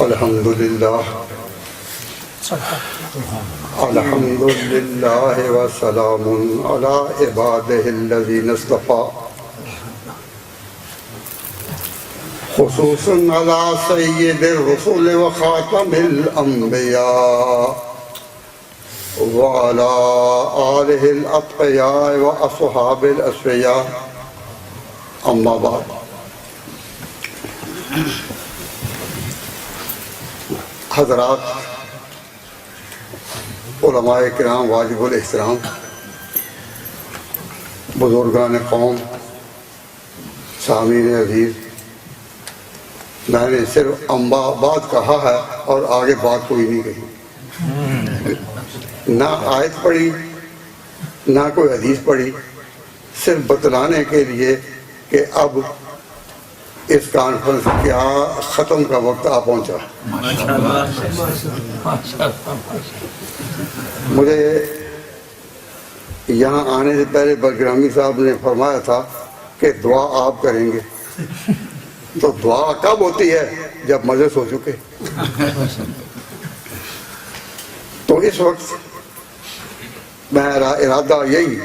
الحمدللہ وسلام علی عبادہ الذین اصطفیٰ خصوصاً علی سید الرسل وخاتم الانبیاء وعلى آلہ الاتقیاء واصحاب الاسفیاء اما بعد. حضرات علماء کرام واجب الاحترام، بزرگان قوم، سامعین عزیز، میں نے صرف اما بعد کہا ہے اور آگے بات کوئی نہیں کہی، نہ آیت پڑھی نہ کوئی حدیث پڑھی، صرف بتلانے کے لیے کہ اب اس کانفرنس کیا ختم کا وقت آ پہنچا. مجھے یہاں آنے سے پہلے برگرامی صاحب نے فرمایا تھا کہ دعا آپ کریں گے، تو دعا کب ہوتی ہے؟ جب مجلس ہو چکے. تو اس وقت میرا ارادہ یہی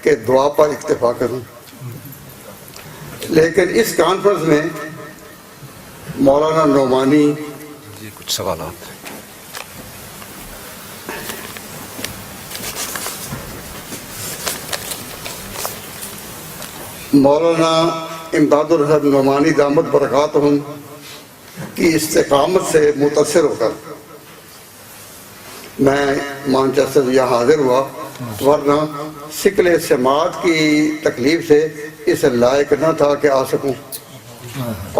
کہ دعا پر اکتفا کروں، لیکن اس کانفرنس میں مولانا نعمانی جی کچھ سوالات. مولانا امداد الحسن نعمانی دامت برکاتہم کی استقامت سے متاثر ہو کر میں مانچسٹر یہاں حاضر ہوا، ورنہ سکل سماعت کی تکلیف سے اس لائق نہ تھا کہ آ سکوں،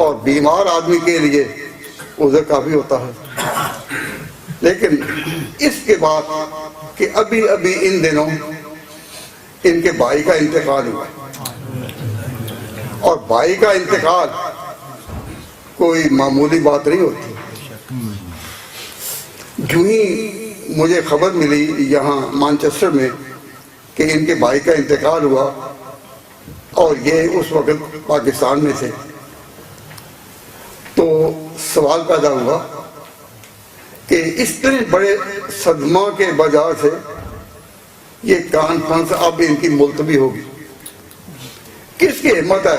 اور بیمار آدمی کے لیے عذر کافی ہوتا ہے. لیکن اس کے بعد کہ ابھی ان دنوں ان کے بھائی کا انتقال ہوا، اور بھائی کا انتقال کوئی معمولی بات نہیں ہوتی. جو ہی مجھے خبر ملی یہاں مانچسٹر میں کہ ان کے بھائی کا انتقال ہوا اور یہ اس وقت پاکستان میں تھے، تو سوال پیدا ہوا کہ اس طرح بڑے صدمہ کے وجہ سے یہ کانفرنس اب ان کی ملتوی ہوگی. کس کی ہمت ہے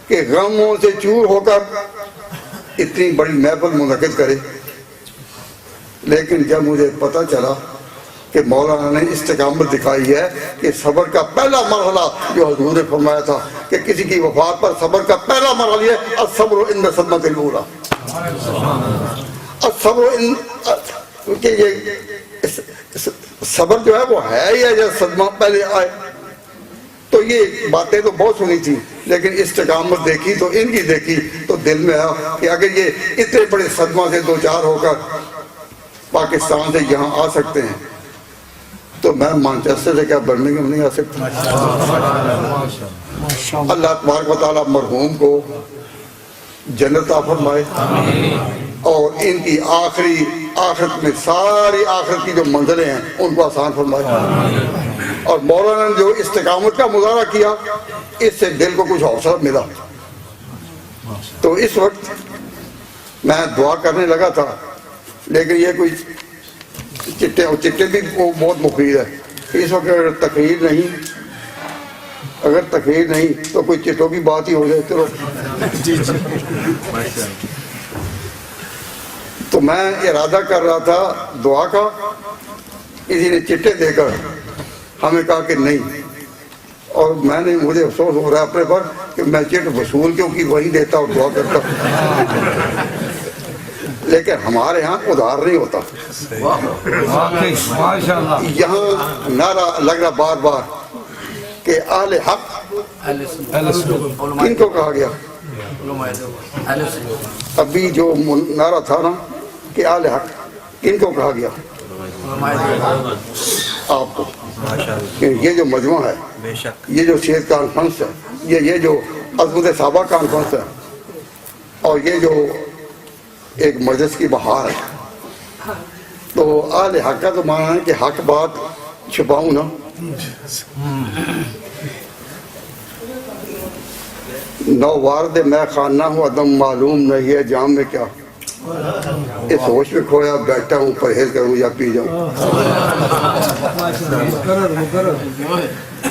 کہ غموں سے چور ہو کر اتنی بڑی محفل منعقد کرے؟ لیکن جب مجھے پتہ چلا کہ مولانا نے استقامت دکھائی ہے کہ صبر کا پہلا مرحلہ جو حضور نے فرمایا تھا کہ کسی کی وفات پر صبر کا پہلا مرحلہ ہے الصبر عند صدمۃ الاولیٰ. الصبر کہ یہ صبر جو ہے وہ ہے ہی ہے جب صدمہ پہلے آئے. تو یہ باتیں تو بہت سنی تھی، لیکن استقامت دیکھی تو ان کی دیکھی تو دل میں آیا کہ اگر یہ اتنے بڑے صدمہ سے دو چار ہو کر پاکستان سے یہاں آ سکتے ہیں تو میں مانچسٹر سے کیا برمنگھم نہیں آ سکتا؟ اللہ تبارک و تعالیٰ مرحوم کو جنت عطا فرمائے اور ان کی آخرت میں ساری آخرت کی جو منزلیں ہیں ان کو آسان فرمائے. اور مولانا نے جو استقامت کا مظاہرہ کیا اس سے دل کو کچھ حوصلہ ملا. تو اس وقت میں دعا کرنے لگا تھا، لیکن یہ کوئی چٹے بھی بہت مفید ہے. اس وقت اگر تقریر نہیں تو کوئی چٹوں کی بات ہی ہو جائے. چلو تو میں ارادہ کر رہا تھا دعا کا، کسی نے چٹے دے کر ہمیں کہا کہ نہیں، اور مجھے افسوس ہو رہا ہے اپنے پر کہ میں چٹ وصول کیوں کی وہی دیتا اور دعا کرتا. لیکن ہمارے ہاں ادھار نہیں ہوتا. یہاں نعرہ لگ رہا بار بار کہ اہل حق کن کو کہا گیا؟ ابھی جو نعرہ تھا نا کہ اہل حق کن کو کہا گیا؟ آپ کو. یہ جو مجمع ہے، یہ جو شیخ کانفرنس ہے، یہ جو عظمت صحابہ کانفرنس ہے، اور یہ جو ایک مجلس کی بہار ہے، تو اہل حق کا تو مانا ہے کہ حق بات چھپاؤں نا. نو وارد میں خانہ ہوں عدم معلوم نہیں ہے جام میں کیا. اس ہوش میں کھویا بیٹھا ہوں پرہیز کروں یا پی جاؤں.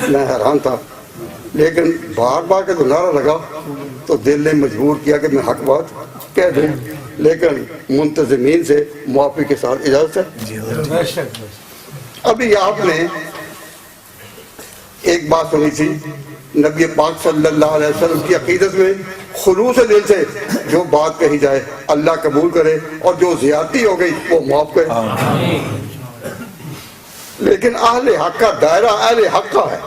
میں حیران تھا لیکن بار بار کہ نعرہ لگا تو دل نے مجبور کیا کہ میں حق بات کہہ دوں, لیکن منتظمین سے معافی کے ساتھ اجازت ہے. ابھی آپ نے ایک بات سنی تھی, نبی پاک صلی اللہ علیہ وسلم کی عقیدت میں خلوص دل سے جو بات کہی جائے اللہ قبول کرے اور جو زیادتی ہو گئی وہ معاف کرے. لیکن اہل حق کا دائرہ اہل حق کا ہے.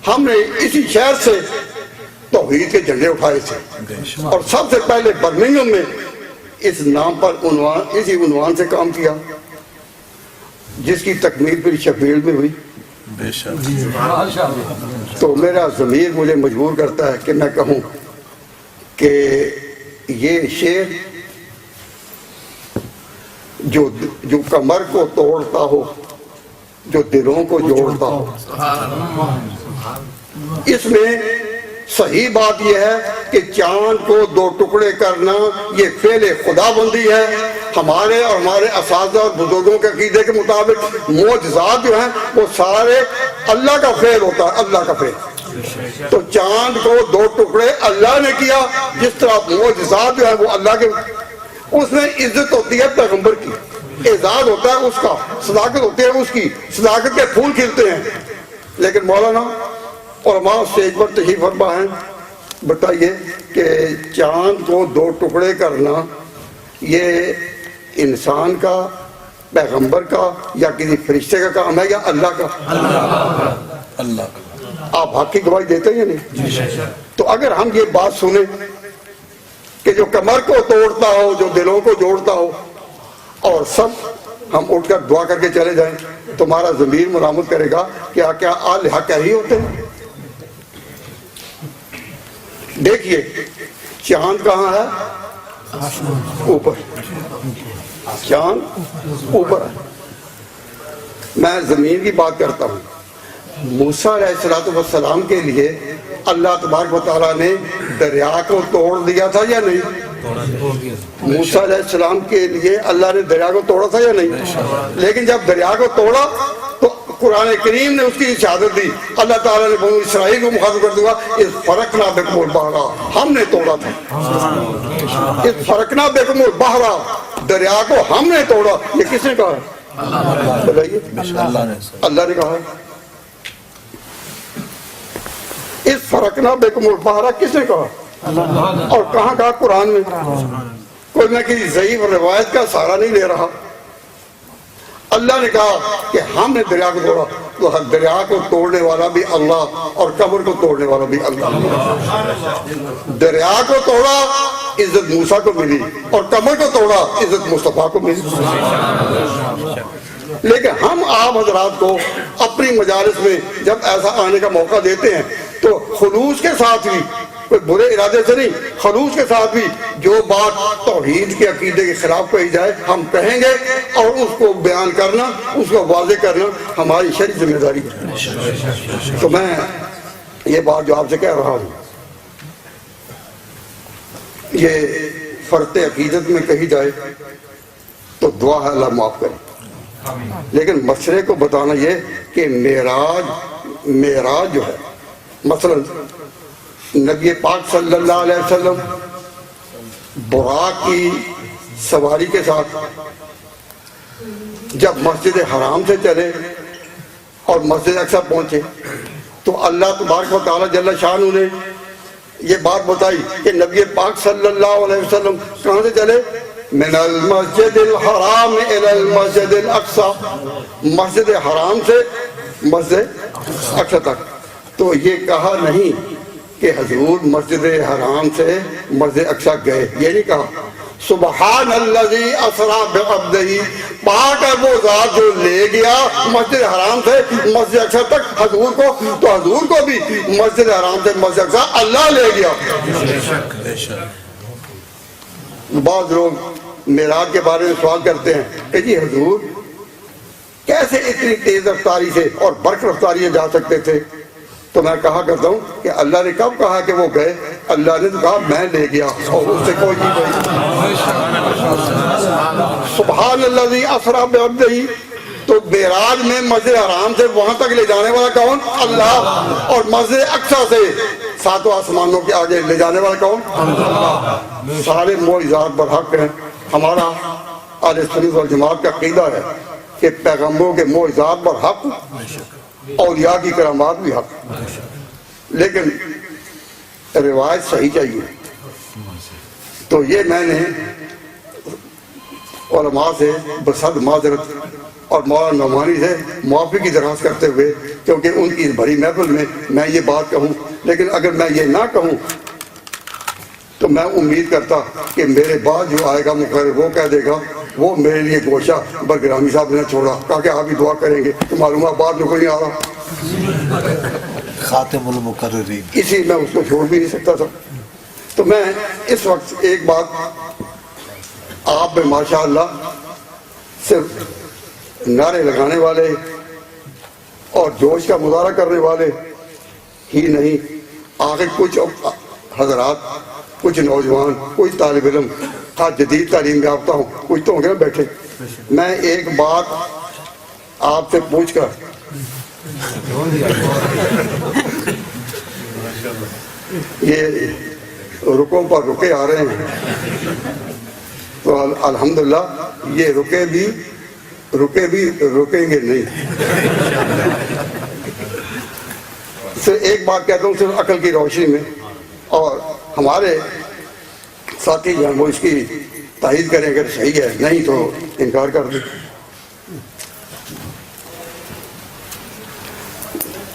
ہم نے اسی شہر سے توحید کے جھنڈے اٹھائے تھے اور سب سے پہلے برمنگھم میں اس نام پر اسی عنوان سے کام کیا جس کی تکمیل پھر شفیلڈ میں ہوئی. تو میرا ضمیر مجھے مجبور کرتا ہے کہ میں کہوں کہ یہ شعر جو کمر کو توڑتا ہو, جو دلوں کو جوڑتا ہو, اس میں صحیح بات یہ ہے کہ چاند کو دو ٹکڑے کرنا یہ فعل خدا بندی ہے. ہمارے اور ہمارے اساتذہ اور بزرگوں کے عقیدے کے مطابق معجزات جو ہیں وہ سارے اللہ کا فعل ہوتا ہے, اللہ کا فعل. تو چاند کو دو ٹکڑے اللہ نے کیا, جس طرح معجزات جو ہیں وہ اللہ کے, اس میں عزت ہوتی ہے پیغمبر کی, اعزاز ہوتا ہے اس کا, صداقت ہوتی ہے اس کی, صداقت کے پھول کھلتے ہیں. لیکن مولانا اور علماء اسٹیج پر تشریف فرما ہیں, بتائیے کہ چاند کو دو ٹکڑے کرنا یہ انسان کا, پیغمبر کا, یا کسی فرشتے کا کام ہے یا اللہ کا؟ اللہ کا. آپ حق کی گواہی دیتے ہیں یا نہیں؟ تو اگر ہم یہ بات سنیں کہ جو کمر کو توڑتا ہو, جو دلوں کو جوڑتا ہو, اور سب ہم اٹھ کر دعا کر کے چلے جائیں, تمہارا ضمیر ملامت کرے گا کیا اہل حق ہی ہوتے ہیں؟ دیکھیے چاند کہاں ہے؟ اوپر. چاند اوپر ہے. میں زمین کی بات کرتا ہوں. موسیٰ علیہ السلام کے لیے اللہ تبارک و تعالیٰ نے دریا کو توڑ دیا تھا یا نہیں؟ موسیٰ علیہ السلام کے لیے اللہ نے دریا کو توڑا تھا یا نہیں؟ لیکن جب دریا کو توڑا تو قرآن کریم نے اس کی شہادت دی. اللہ تعالیٰ نے بنو اسرائیل کو مخاطب کر دیا, اس فرقنا بکم البحر, ہم نے توڑا تھا. اس فرقنا بکم البحر, دریا کو ہم نے توڑا. یہ کس نے کہا ہے؟ بتائیے. اللہ نے کہا ہے. اس فرقنا بکم البحر کس نے کہا؟ اور کہاں کہا؟ قرآن میں. کوئی میں کسی ضعیف روایت کا سہارا نہیں لے رہا. اللہ نے کہا کہ ہم نے دریا کو توڑا, تو ہر دریا کو توڑنے والا بھی اللہ اور قبر کو توڑنے والا بھی اللہ. دریا کو توڑا عزت موسیٰ کو ملی, اور قبر کو توڑا عزت مصطفیٰ کو ملی. لیکن ہم آپ حضرات کو اپنی مجالس میں جب ایسا آنے کا موقع دیتے ہیں تو خلوص کے ساتھ بھی, کوئی برے ارادے سے نہیں, خلوص کے ساتھ بھی جو بات توحید کے عقیدے کے خلاف کہی جائے ہم کہیں گے, اور اس کو بیان کرنا, اس کو واضح کرنا ہماری شرعی ذمہ داری ہے. تو میں یہ بات جو آپ سے کہہ رہا ہوں یہ فرط عقیدت میں کہی جائے تو دعا ہے اللہ معاف کرے. لیکن مسئلے کو بتانا یہ کہ معراج جو ہے, مثلا نبی پاک صلی اللہ علیہ وسلم براق کی سواری کے ساتھ جب مسجد حرام سے چلے اور مسجد اقصی پہنچے تو اللہ تبارک و تعالیٰ جل شانہ نے یہ بات بتائی کہ نبی پاک صلی اللہ علیہ وسلم کہاں سے چلے؟ من المسجد الحرام الى المسجد الاقصی, مسجد حرام سے مسجد اقصی تک. تو یہ کہا نہیں کہ حضور مسجد حرام سے مسجد اقصی گئے, یہ نہیں کہا. سبحان الذی اسری بعبدہ, پاک ہے وہ ذات جو لے گیا مسجد حرام سے مسجد اقصی تک حضور کو, تو حضور کو بھی مسجد حرام سے مسجد اقصی اللہ لے گیا. بعض لوگ معراج کے بارے میں سوال کرتے ہیں کہ جی حضور کیسے اتنی تیز رفتاری سے اور برق رفتاری سے جا سکتے تھے؟ تو میں کہا کرتا ہوں کہ اللہ نے کب کہا کہ وہ گئے؟ اللہ نے تو کہا میں لے گیا، اور اس سے کوئی نہیں گئی۔ سبحان الذی اسریٰ بعبدہ، تو معراج میں مسجد حرام سے وہاں تک لے جانے والا کون؟ اللہ، اور مسجد اقصیٰ سے ساتوں آسمانوں کے آگے لے جانے والا کون؟ اللہ۔ سارے معجزات برحق ہیں۔ ہمارا اہل سنت والجماعت کا عقیدہ ہے کہ پیغمبروں کے معجزات برحق، اولیاء کی کرامات بھی حق، لیکن روایت صحیح چاہیے۔ تو یہ میں نے علماء سے بصد معذرت اور مولانا نعمانی سے معافی کی درخواست کرتے ہوئے، کیونکہ ان کی بڑی محفل میں یہ بات کہوں، لیکن اگر میں یہ نہ کہوں تو میں امید کرتا کہ میرے بعد جو آئے گا مقرر وہ کہہ دے گا وہ میرے لیے گوشہ برگرامی صاحب نے چھوڑا، کہا کہ آپ ہی دعا کریں گے، تو معلوم ہے بعد میں کوئی نہیں آ رہا، خاتم المقررین، اسی میں اس کو چھوڑ بھی نہیں سکتا تھا۔ تو میں اس وقت ایک بات آپ میں ماشاءاللہ صرف نعرے لگانے والے اور جوش کا مظاہرہ کرنے والے ہی نہیں، آخر کچھ حضرات، کچھ نوجوان، کچھ طالب علم آج جدید تعلیم یافتہ ہوں، کچھ تو ہوں گے بیٹھے۔ میں ایک بات آپ سے پوچھ کر یہ رکوں پر رکے آ رہے ہیں، تو الحمدللہ یہ رکے بھی رکیں گے نہیں۔ صرف ایک بات کہتا ہوں، صرف عقل کی روشنی میں، اور ہمارے ساتھی جو ہیں وہ اس کی تائید کریں، اگر صحیح ہے، نہیں تو انکار کر دیں۔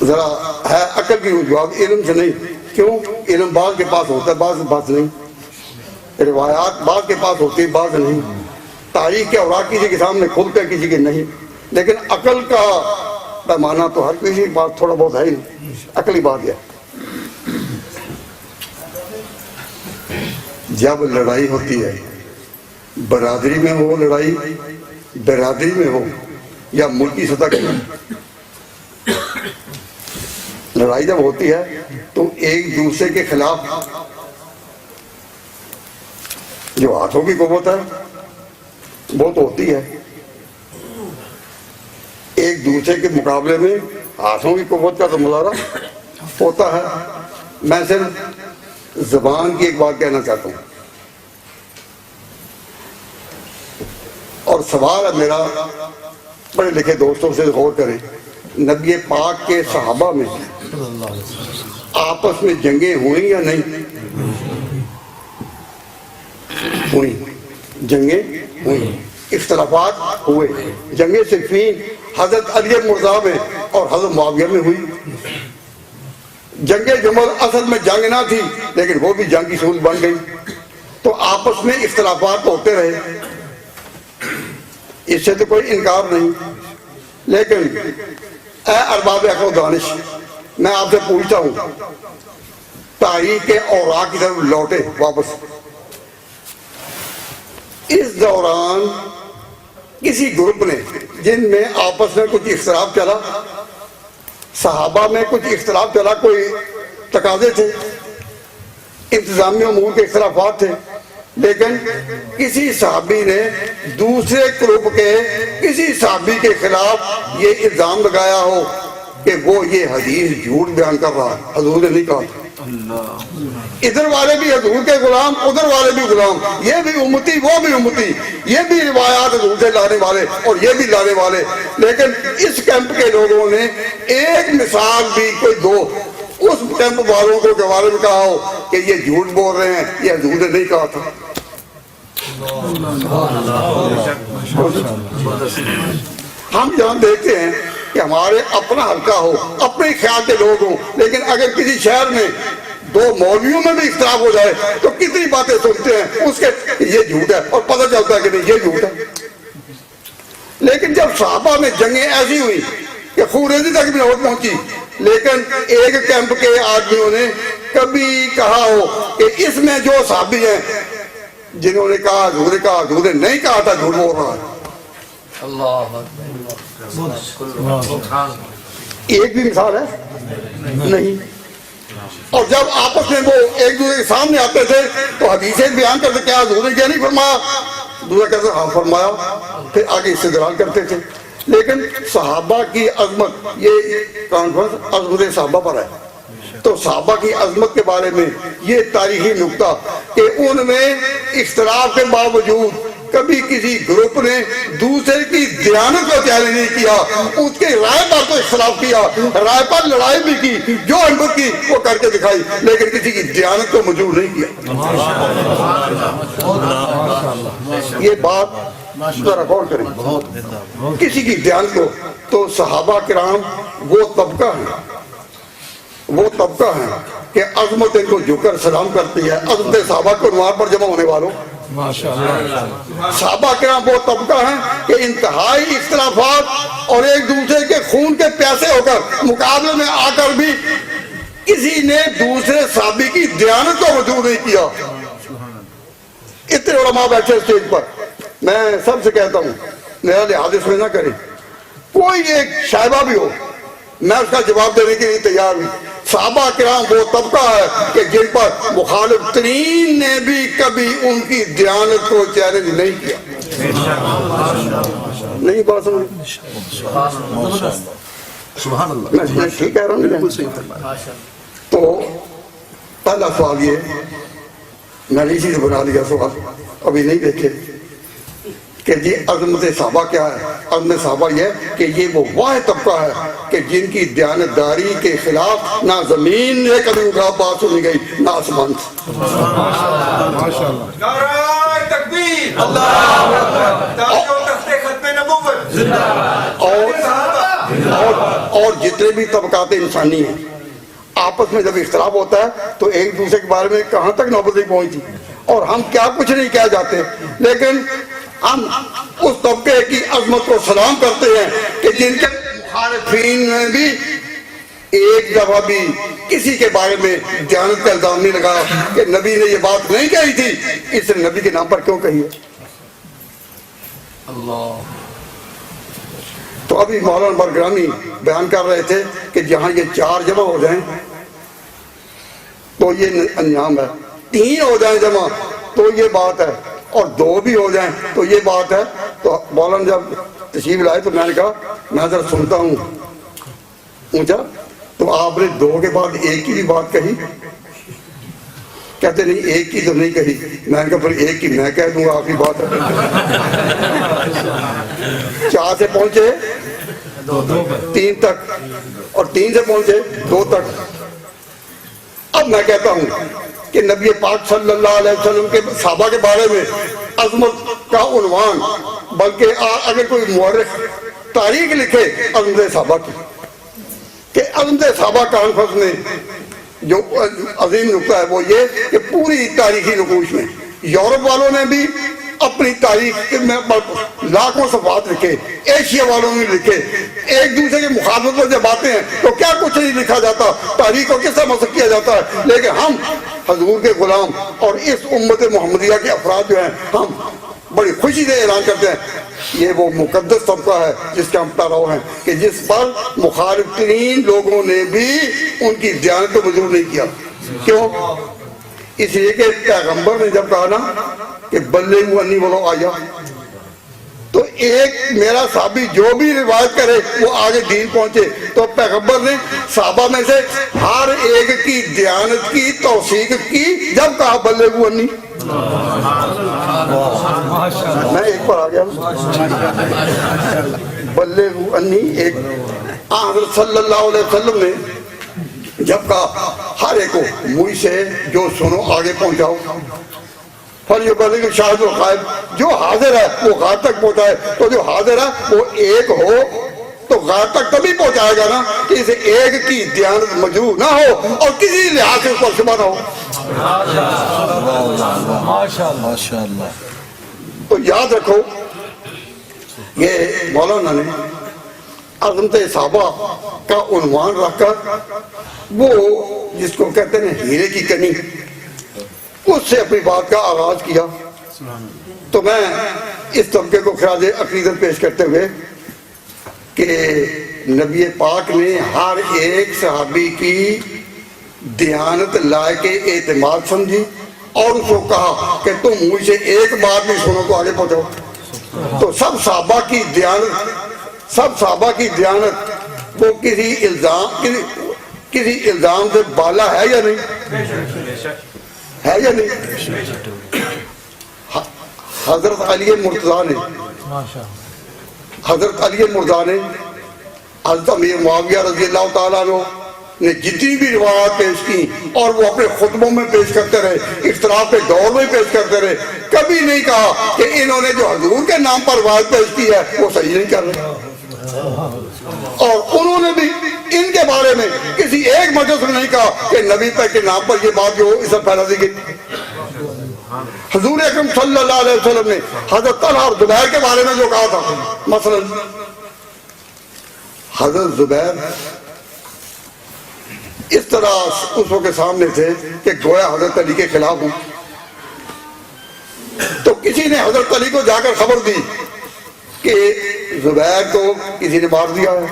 ذرا ہے عقل کی جواب، علم سے نہیں۔ کیوں؟ علم بعض کے پاس ہوتا ہے، بعض نہیں، روایات بعض کے پاس ہوتی ہے، بعض نہیں، تاریخ کے اوراق کسی کے سامنے کھلتے ہیں، کسی کے نہیں، لیکن عقل کا پیمانہ تو ہر کسی کے پاس تھوڑا بہت ہے ہی نہیں، عقلی بات ہے۔ جب لڑائی ہوتی ہے، برادری میں ہو لڑائی، برادری میں ہو یا ملکی سطح کی لڑائی جب ہوتی ہے تو ایک دوسرے کے خلاف جو ہاتھوں کی قوت ہے وہ تو ہوتی ہے، ایک دوسرے کے مقابلے میں ہاتھوں کی قوت کا تو مظاہرہ ہوتا ہے۔ میں صرف زبان کی ایک بات کہنا چاہتا ہوں، اور سوال ہے میرا، پڑھے لکھے دوستوں سے غور کریں، نبی پاک کے صحابہ میں آپس میں جنگیں ہوئیں یا نہیں ہوئیں؟ جنگیں ہوئیں، اختلافات ہوئے، جنگیں صفین حضرت علی مرضا میں اور حضرت معاویہ میں ہوئی۔ جنگ جمل اصل میں جنگ نہ تھی، لیکن وہ بھی جنگ کی صورت بن گئی، تو آپس میں اختلافات ہوتے رہے، اس سے تو کوئی انکار نہیں۔ لیکن اے ارباب عقل و دانش، میں آپ سے پوچھتا ہوں، تاریخ کے اوراق کی طرف لوٹے واپس، اس دوران کسی گروپ نے جن میں آپس میں کچھ اختلاف چلا، صحابہ میں کچھ اختلاف چلا، کوئی تقاضے تھے، انتظامی امور کے اختلافات تھے، لیکن کسی صحابی نے دوسرے گروپ کے کسی صحابی کے خلاف یہ الزام لگایا ہو کہ وہ یہ حدیث جھوٹ بیان کر رہا ہے، حضور نے نہیں کہا، ادھر والے بھی حضور کے غلام، ادھر والے بھی غلام، یہ بھی امتی وہ بھی امتی، یہ بھی روایات حضور سے لانے والے اور یہ بھی لانے والے، لیکن اس کیمپ کے لوگوں نے ایک مثال بھی کوئی دو اس کیمپ والوں کو کے بارے میں کہا ہو کہ یہ جھوٹ بول رہے ہیں، یہ حضور نے نہیں کہا تھا۔ ہم جہاں دیکھتے ہیں کہ ہمارے اپنا حلقہ ہو، اپنے خیال کے لوگ ہوں، لیکن اگر کسی شہر میں دو مولویوں میں بھی اختلاف ہو جائے تو کتنی باتیں سنتے ہیں اس کے یہ جھوٹ ہے، اور پتہ چلتا ہے کہ نہیں یہ جھوٹ ہے۔ لیکن جب صحابہ میں جنگیں ایسی ہوئی کہ خوریزی تک بھی نوبت پہنچی، لیکن ایک کیمپ کے آدمیوں نے کبھی کہا ہو کہ اس میں جو صحابی ہیں جنہوں نے کہا حضور نے نہیں کہا تھا، جھوٹ بول رہا ہے۔ ایک بھی مثال ہے نہیں. اور جب آپس میں وہ ایک دوسرے کے سامنے آتے تھے تو حدیثیں بیان کرتے کیا حضور نے کیا نہیں فرمایا, دوسرا کہتے ہاں فرمایا, پھر آگے استدلال کرتے تھے. لیکن صحابہ کی عظمت, یہ کانفرنس عظمت صحابہ پر ہے, تو صحابہ کی عظمت کے بارے میں یہ تاریخی نکتہ کہ ان میں اختلاف کے باوجود کبھی کسی گروپ نے دوسرے کی دیانت کو چیلنج نہیں کیا, اس کے رائے پر تو اختلاف کیا, رائے پر لڑائی بھی کی, جو ہمت کی وہ کر کے دکھائی, لیکن کسی کی دیانت کو منظور نہیں کیا. یہ بات ذرا غور کریں, کسی کی دیانت کو. تو صحابہ کرام وہ طبقہ ہے کہ عظمت ان کو جھک کر سلام کرتی ہے. عظمت صحابہ کو عنوان پر جمع ہونے والوں, صحابہ کرام وہ طبقہ ہیں کہ انتہائی اختلافات اور ایک دوسرے کے خون کے پیاسے ہو کر مقابلے میں آ کر بھی کسی نے دوسرے صحابی کی دیانت کو منظور نہیں کیا. اتنے علماء بیٹھے اسٹیج پر, میں سب سے کہتا ہوں میرا لحاظ اس میں نہ کریں, کوئی ایک شائبہ بھی ہو میں اس کا جواب دینے کے لیے تیار ہوں. صحابہ کرام وہ طبقہ ہے کہ جن پر مخالف ترین نے بھی کبھی ان کی دیانت کو چیلنج نہیں کیا. نہیں بات سمجھ, میں ٹھیک کہہ رہا ہوں. تو پہلا سوال یہ, میں نے اسی سے بنا لیا سوال, ابھی نہیں دیکھے کہ جی عظمت صحابہ کیا ہے. عظمت صحابہ یہ کہ یہ وہ واحد طبقہ ہے کہ جن کی دیانتداری کے خلاف نہ زمین نے کبھی اٹھا بات سنی گئی نہ آسمان سے. نعرہ تکبیر, اللہ اکبر, تخت ختم نبوت, اور جتنے بھی طبقات انسانی ہیں آپس میں جب اختلاف ہوتا ہے تو ایک دوسرے کے بارے میں کہاں تک نوبت نہیں پہنچی, اور ہم کیا کچھ نہیں کہہ جاتے, لیکن ہم اس طبقے کی عظمت کو سلام کرتے ہیں کہ جن کے مخالفین میں بھی ایک دفعہ بھی کسی کے بارے میں دیانت کا الزام نہیں لگا کہ نبی نے یہ بات نہیں کہی تھی, اس نے نبی کے نام پر کیوں کہی ہے. تو ابھی مولانا برگرامی بیان کر رہے تھے کہ جہاں یہ 4 جمع ہو جائیں تو یہ انجام ہے, 3 ہو جائیں جمع تو یہ بات ہے, اور 2 بھی ہو جائیں تو یہ بات ہے. تو مولانا جب تشریف لائے تو میں نے کہا میں ذرا سنتا ہوں اونچا, تو آپ نے 2 کے بعد 1 کی بھی بات کہی, کہتے نہیں 1 کی تو نہیں کہی. میں نے کہا پھر 1 کی میں کہہ دوں گا, آخری بات ہے. 4 سے پہنچے 3 تک, اور 3 سے پہنچے 2 تک. اب میں کہتا ہوں کہ نبی پاک صلی اللہ علیہ وسلم کے صحابہ کے بارے میں عظمت کا عنوان, بلکہ اگر کوئی مورخ تاریخ لکھے عظمت صحابہ کی, کہ عظمت صحابہ کانفرنس میں جو عظیم نقطہ ہے وہ یہ کہ پوری تاریخی نقوش میں یورپ والوں نے بھی اپنی تاریخ میں لاکھوں صفحات لکھے, ایشیا والوں نے لکھے, ایک دوسرے کے مخالفت میں جب آتے ہیں تو کیا کچھ نہیں لکھا جاتا, تاریخ کو کس طرح مسخ کیا جاتا ہے. لیکن ہم حضور کے غلام اور اس امت محمدیہ کے افراد جو ہیں, ہم بڑی خوشی سے اعلان کرتے ہیں یہ وہ مقدس طبقہ ہے جس کے ہم پیرو ہیں, کہ جس پر مخالف ترین لوگوں نے بھی ان کی دیانت کو منظور نہیں کیا. کیوں؟ اس لیے کہ پیغمبر نے جب کہا نا کہ بلغوا انی ولو آیا, تو ایک میرا صحابی جو بھی روایت کرے وہ آگے دین پہنچے. تو پیغمبر نے صحابہ میں سے ہر ایک کی دیانت کی توثیق کی جب کہا بلغوا انی. میں ایک پر آ گیا بلغوا انی. ایک حضرت صلی اللہ علیہ وسلم نے جب کہا ہر ایک کو مجھ سے جو سنو آگے پہنچاؤ, فلیبلغ شاہد الغائب, جو حاضر ہے وہ غائب تک پہنچائے. تو جو حاضر ہے وہ ایک ہو تو غائب تک تبھی پہنچائے گا نا کہ اسے ایک کی دیانت مجروح نہ ہو اور کسی لحاظ سے اس پر شبہ نہ ہو. ماشاءاللہ. تو یاد رکھو یہ مولانا نے عظمت صحابہ کا عنوان رکھ کر وہ جس کو کہتے ہیں ہیرے کی کنی, اس سے اپنی بات کا آغاز کیا. تو میں اس طبقے کو خراج عقیدت پیش کرتے ہوئے کہ نبی پاک نے ہر ایک صحابی کی دیانت لائق اعتماد سمجھی اور اس کو کہا کہ تم مجھ سے ایک بات بھی سنو تو آگے پہنچاؤ. تو سب صحابہ کی دیانت وہ کسی الزام سے بالا ہے یا نہیں؟ ہے یا نہیں؟ حضرت علی مرتضیٰ نے حضرت امیر معاویہ رضی اللہ تعالیٰ عنہ نے جتنی بھی روایات پیش کی اور وہ اپنے خطبوں میں پیش کرتے رہے، اختلاف کے دور میں پیش کرتے رہے، کبھی نہیں کہا کہ انہوں نے جو حضور کے نام پر روایت پیش کی ہے وہ صحیح نہیں کر رہے. اور انہوں نے بھی ان کے بارے میں کسی ایک مجلس میں نہیں کہا کہ نبی پاک کے نام پر یہ بات جو اس سے پھیلا دی گئی. حضور اکرم صلی اللہ علیہ وسلم نے حضرت طلحہ اور زبیر کے بارے میں جو کہا تھا، مثلا حضرت زبیر اس طرح اس کے سامنے تھے کہ گویا حضرت علی کے خلاف ہوں. تو کسی نے حضرت علی کو جا کر خبر دی کہ زبیر کو کسی نے مار دیا ہے.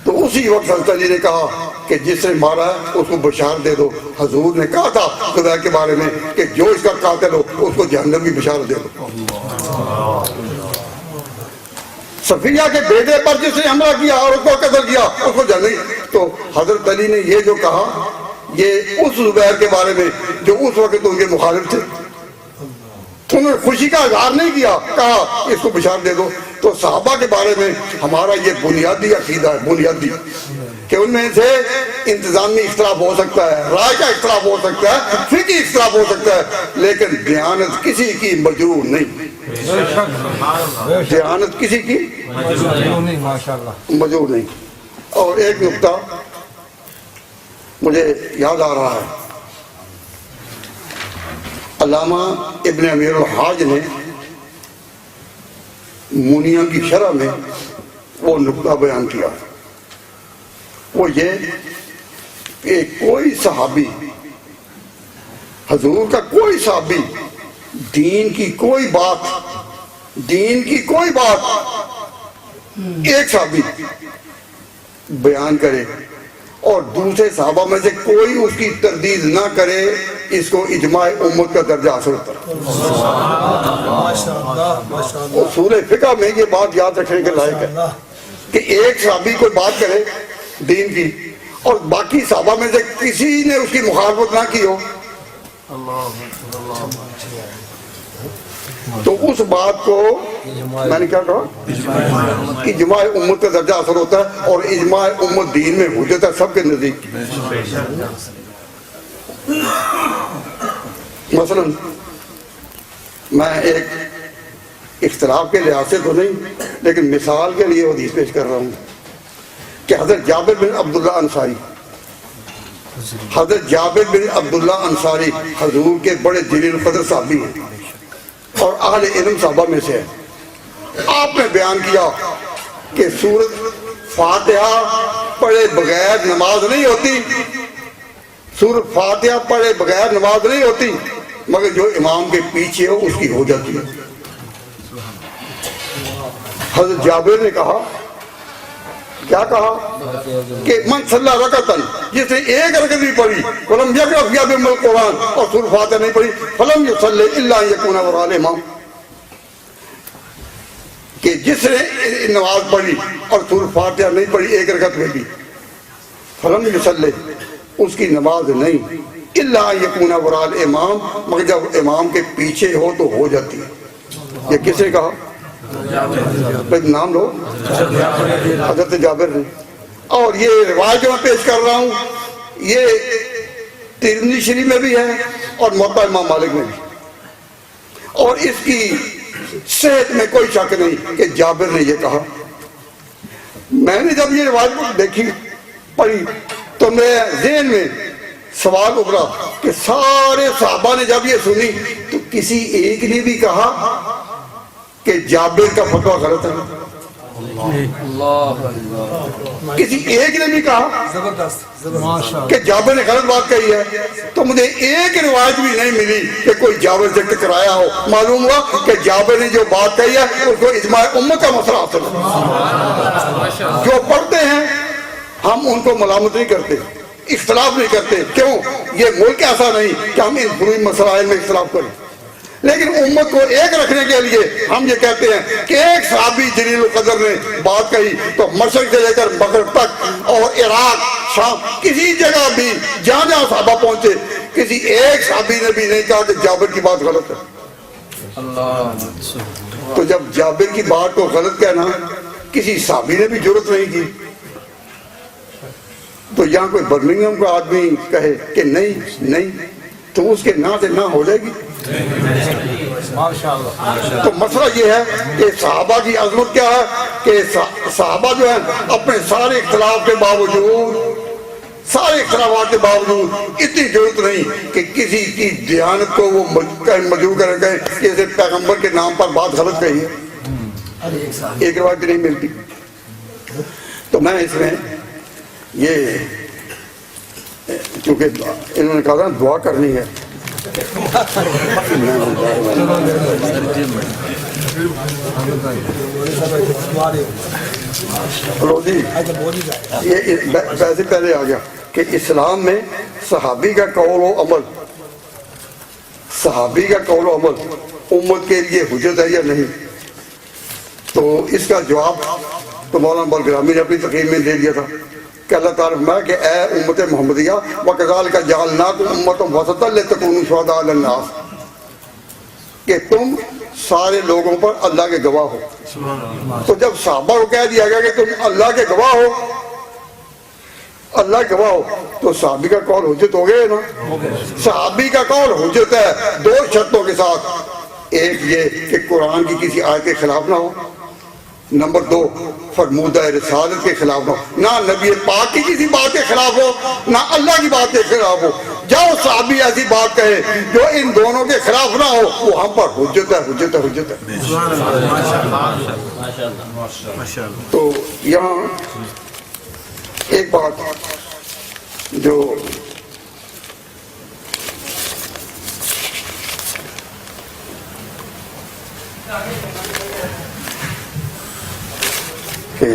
تو اسی وقت حضرت علی نے کہا کہ جس نے مارا ہے اس کو بشارت دے دو. حضور نے کہا تھا زبیر کے بارے میں کہ جو اس کا قاتل ہو اس کو جہنم کی بشارت دے دو. صفیہ کے بیٹے پر جس نے حملہ کیا اور اس کو قتل کیا اس کو جہنم. تو حضرت علی نے یہ جو کہا یہ اس زبیر کے بارے میں جو اس وقت ان کے مخالف تھے. انہوں نے خوشی کا اظہار نہیں کیا، کہا اس کو بشارت دے دو. تو صحابہ کے بارے میں ہمارا یہ بنیادی عقیدہ ہے، بنیادی، کہ ان میں سے انتظامی اختلاف ہو سکتا ہے، رائے کا اختلاف ہو سکتا ہے، فقہی اختلاف ہو سکتا ہے، لیکن دیانت کسی کی مجروح نہیں. دیانت کسی کی مجروح نہیں. اور ایک نقطہ مجھے یاد آ رہا ہے، علامہ ابن امیر الحاج نے منیا کی شرح میں وہ نقطہ بیان کیا. وہ یہ کہ کوئی صحابی، حضور کا کوئی صحابی دین کی کوئی بات ایک صحابی بیان کرے اور دوسرے صحابہ میں سے کوئی اس کی تردید نہ کرے، اس کو اجماع امت کا درجہ حاصل ہوتا ہے. اصول فقہ میں یہ بات یاد رکھنے کے لائق ہے کہ ایک صحابی کوئی بات کرے دین کی اور باقی صحابہ میں سے کسی نے اس کی مخالفت نہ کی ہو، تو اس بات کو میں نے کیا کہا، اجماع امت کا درجہ حاصل ہوتا ہے. اور اجماع امت دین میں حجت ہے سب کے نزدیک. مثلا میں ایک اختلاف کے لحاظ سے تو نہیں لیکن مثال کے لیے حدیث پیش کر رہا ہوں کہ حضرت جابر بن عبداللہ انصاری حضور کے بڑے جلیل القدر صحابی ہیں اور اہل علم صحابہ میں سے ہیں. آپ نے بیان کیا کہ سورۃ فاتحہ پڑھے بغیر نماز نہیں ہوتی، سورۃ فاتحہ پڑھے بغیر نماز نہیں ہوتی، مگر جو امام کے پیچھے ہو اس کی ہو جاتی ہے. حضرت جابر نے کہا، کیا کہا کہ من صلی رکعتن، جس نے ایک رکعت بھی پڑھی، فلم یقرأ فیہا بأم القرآن، اور سورۃ فاتحہ نہیں پڑھی، فلم یصلی الا ان یکون وراء الامام، کہ جس نے نماز پڑھی اور سورۃ فاتحہ نہیں پڑھی ایک رکعت میں بھی، فلم یصلی، اس کی نماز نہیں، الا ان یکون وراء الامام، مگر جب امام کے پیچھے ہو تو ہو جاتی ہے. یہ کس نے کہا؟ نام لو، حضرت جابر نے. اور یہ روایت جو میں پیش کر رہا ہوں یہ ترمذی شریف میں بھی ہے اور موطا امام مالک میں بھی، اور اس کی صحت میں کوئی شک نہیں کہ جابر نے یہ کہا. میں نے جب یہ روایت دیکھی پڑھی تو میرے ذہن میں سوال ابھرا کہ سارے صحابہ نے جب یہ سنی تو کسی ایک نے بھی کہا کہ جابر کا فتویٰ غلط ہے؟ کسی ایک نے بھی کہا زبردست کہ جابر نے غلط بات کہی ہے، تو مجھے ایک روایت بھی نہیں ملی کہ کوئی جابر سے ٹکرایا ہو۔ معلوم ہوا کہ جابر نے جو بات کہی ہے اس کو اجماع امت کا مسئلہ حاصل ہے۔ جو پڑھتے ہیں ہم ان کو ملامت نہیں کرتے، اختلاف نہیں کرتے، کیوں؟ یہ ملک ایسا نہیں کہ ہم ان فروعی مسائل میں اختلاف کریں، لیکن امت کو ایک رکھنے کے لیے ہم یہ کہتے ہیں کہ ایک صحابی جلیل القدر نے بات کہی تو مشرق سے لے کر مغرب تک اور عراق شام کسی جگہ بھی جہاں جہاں صحابہ پہنچے کسی ایک صحابی نے بھی نہیں کہا کہ جابر کی بات غلط ہے۔ تو جب جابر کی بات کو غلط کہنا کسی صحابی نے بھی جرت نہیں کی، تو یہاں کوئی برمنگھم کا آدمی کہے کہ نہیں تو اس کے نا سے نہ ہو جائے گی۔ تو مسئلہ یہ ہے کہ صحابہ کی عظمت کیا ہے کہ صحابہ جو ہیں اپنے سارے اختلاف کے باوجود اتنی ضرورت نہیں کہ کسی کی دیانت کو وہ مجبور کر گئے کہ اسے پیغمبر کے نام پر بات غلط کہی ہے، ایک روایت بھی نہیں ملتی۔ تو میں اس میں یہ چونکہ انہوں نے کہا تھا دعا کرنی ہے، یہ ویسے پہلے آ گیا کہ اسلام میں صحابی کا قول و عمل امت کے لیے حجت ہے یا نہیں؟ تو اس کا جواب تو مولانا بلگرامی نے اپنی تقریر میں دے دیا تھا کہ اللہ تعالیٰ فرمایا کہ اے امت محمدیہ وَكَذَلِكَ جَعَلْنَاكُمْ أُمَّةً وَسَطًا لِتَكُونُوا شُهَدَاءَ عَلَى النَّاسِ، کہ تم سارے لوگوں پر اللہ کے گواہ ہو۔ تو جب صحابہ کو کہہ دیا گیا کہ تم اللہ کے گواہ ہو تو صحابی کا قول حجت ہو گیا نا۔ صحابی کا قول حجت ہے دو شرطوں کے ساتھ، ایک یہ کہ قرآن کی کسی آیت کے خلاف نہ ہو، نمبر دو فرمودہ رسالت کے خلاف ہو، نہ نبی پاک کی کسی بات کے خلاف ہو نہ اللہ کی بات کے خلاف ہو۔ جب صحابی ایسی بات کہے جو ان دونوں کے خلاف نہ ہو وہ ہم پر حجت ہے۔ تو یہاں ایک بات جو کہ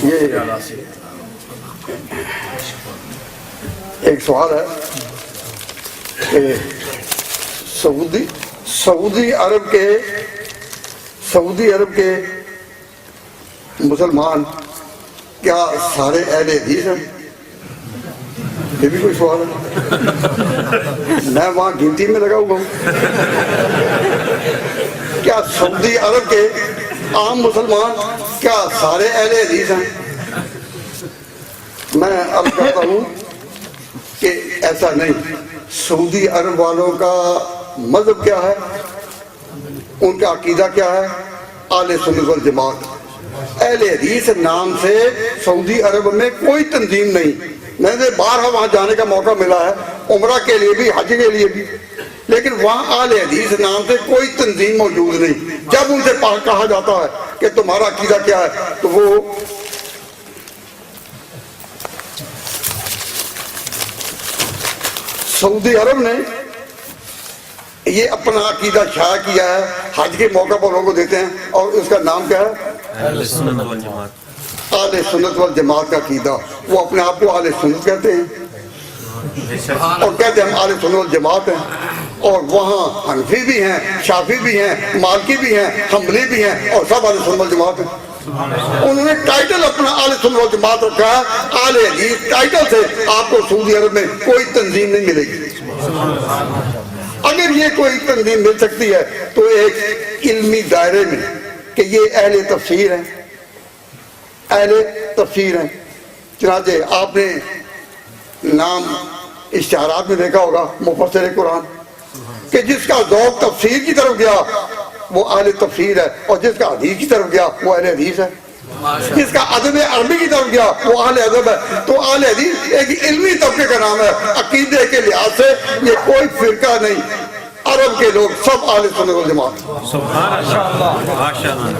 یہ ایک سوال ہے کہ سعودی عرب کے مسلمان کیا سارے اہل حدیث ہیں؟ یہ بھی کوئی سوال ہے، میں وہاں گنتی میں لگا ہوا ہوں۔ کیا سعودی عرب کے عام مسلمان کیا سارے اہل حدیث ہیں؟ میں اب کہتا ہوں کہ ایسا نہیں۔ سعودی عرب والوں کا مذہب کیا ہے، ان کا عقیدہ کیا ہے؟ اہل سنت والجماعت۔ اہل حدیث نام سے سعودی عرب میں کوئی تنظیم نہیں۔ میں نے بارہا وہاں جانے کا موقع ملا ہے، عمرہ کے لیے بھی حج کے لیے بھی، لیکن وہاں اہل حدیث نام سے کوئی تنظیم موجود نہیں۔ جب ان سے کہا جاتا ہے کہ تمہارا عقیدہ کیا ہے تو وہ سعودی عرب نے یہ اپنا عقیدہ شائع کیا ہے، حج کے موقع پر لوگوں کو دیتے ہیں، اور اس کا نام کیا ہے؟ اہل سنت والجماعت کا عقیدہ۔ وہ اپنے آپ کو اہل سنت کہتے ہیں اور کہتے ہیں ہم اہل سنت والجماعت ہیں، اور وہاں حنفی بھی ہیں، شافعی بھی ہیں، مالکی بھی ہیں، حنبلی بھی ہیں، اور سب اہل سنت والجماعت ہیں۔ انہوں نے ٹائٹل اپنا اہل سنت والجماعت رکھا ہے۔ اہل حدیث ٹائٹل سے آپ کو سعودی عرب میں کوئی تنظیم نہیں ملے گی۔ اگر یہ کوئی تنظیم مل سکتی ہے تو ایک علمی دائرے میں کہ یہ اہل تفسیر ہیں۔ چنانچہ آپ نے نام اشتہارات میں دیکھا ہوگا مفسر قرآن، کہ جس کا ذوق تفسیر کی طرف گیا وہ اہل تفسیر ہے، اور جس کا حدیث کی طرف گیا وہ اہل حدیث ہے، جس کا ادب عربی کی طرف گیا وہ اہل ادب ہے۔ تو اہل حدیث ایک علمی طبقے کا نام ہے، عقیدے کے لحاظ سے یہ کوئی فرقہ نہیں، عرب کے لوگ سب اہل سنت والجماعت۔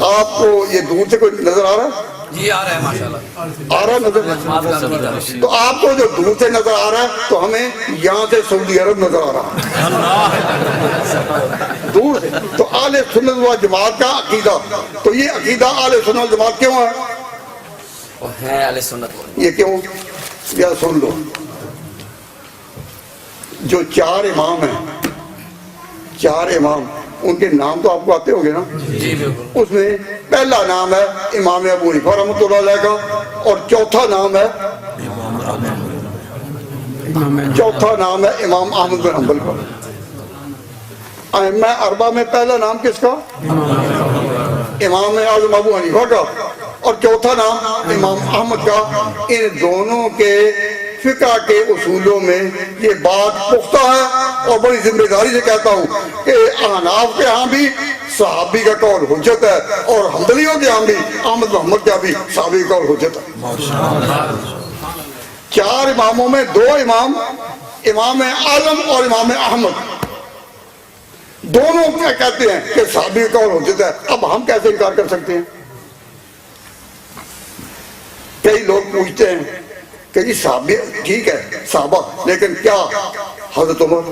آپ کو یہ دور سے کوئی نظر آ رہا ہے؟ جی آ رہا ہے ماشاءاللہ، آ رہا ہے نظر؟ تو آپ کو جو دور سے نظر آ رہا ہے تو ہمیں یہاں سے سعودی عرب نظر آ رہا ہے دور سے۔ تو اہل سنت والجماعت کا عقیدہ، تو یہ عقیدہ اہل سنت والجماعت کیوں ہے؟ وہ ہے اہل سنت۔ یہ کیوں؟ یا سن لو، جو چار امام ہیں، چار امام، ان کے نام تو آپ کو آتے ہوں گے نا؟ جی بالکل۔ اس میں پہلا نام ہے امام ابو حنیفہ رحمۃ اللہ علیہ کا، اور چوتھا نام ہے امام احمد بن حنبل کا۔ ائمہ اربعہ میں پہلا نام کس کا؟ امام اعظم ابو حنیفہ کا، اور چوتھا نام امام احمد کا۔ ان دونوں کے فقہ کے اصولوں میں یہ بات پختہ ہے، اور بڑی ذمہ داری سے کہتا ہوں کہ احناف کے ہاں بھی صحابی کا قول حجت ہے، اور حنبلیوں کے ہاں بھی احمد محمد کا بھی صحابی کا قول حجت ہے۔ چار اماموں میں دو امام، امام اعظم اور امام احمد، دونوں کیا کہتے ہیں کہ صحابی کا قول حجت ہے۔ اب ہم کیسے انکار کر سکتے ہیں؟ کئی لوگ پوچھتے ہیں کہ جی صحابی ٹھیک ہے صحابہ، لیکن کیا حضرت عمر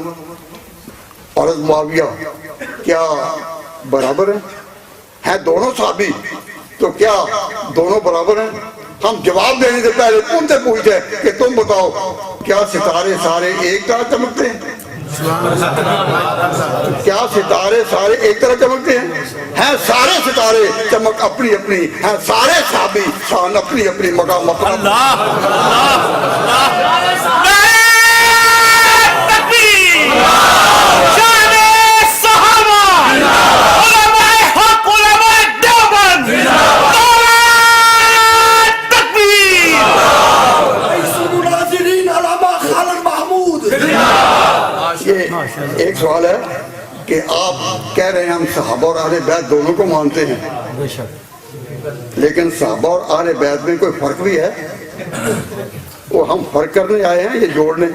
اور حضرت معاویہ کیا برابر ہیں دونوں صحابی؟ تو کیا دونوں برابر ہیں؟ ہم جواب دینے سے پہلے ان سے پوچھتے ہیں کہ تم بتاؤ کیا ستارے سارے ایک طرح چمکتے ہیں؟ کیا ستارے سارے ایک طرح چمکتے ہیں سارے ستارے چمک اپنی اپنی ہیں، سارے صحابی شان اپنی اپنی مقام اپنا۔ ایک سوال ہے کہ آپ کہہ رہے ہیں ہم صحابہ اور اہل بیت دونوں کو مانتے ہیں، لیکن صحابہ اور اہل بیت میں کوئی فرق بھی ہے؟ وہ ہم فرق کرنے آئے ہیں، یہ جوڑنے؟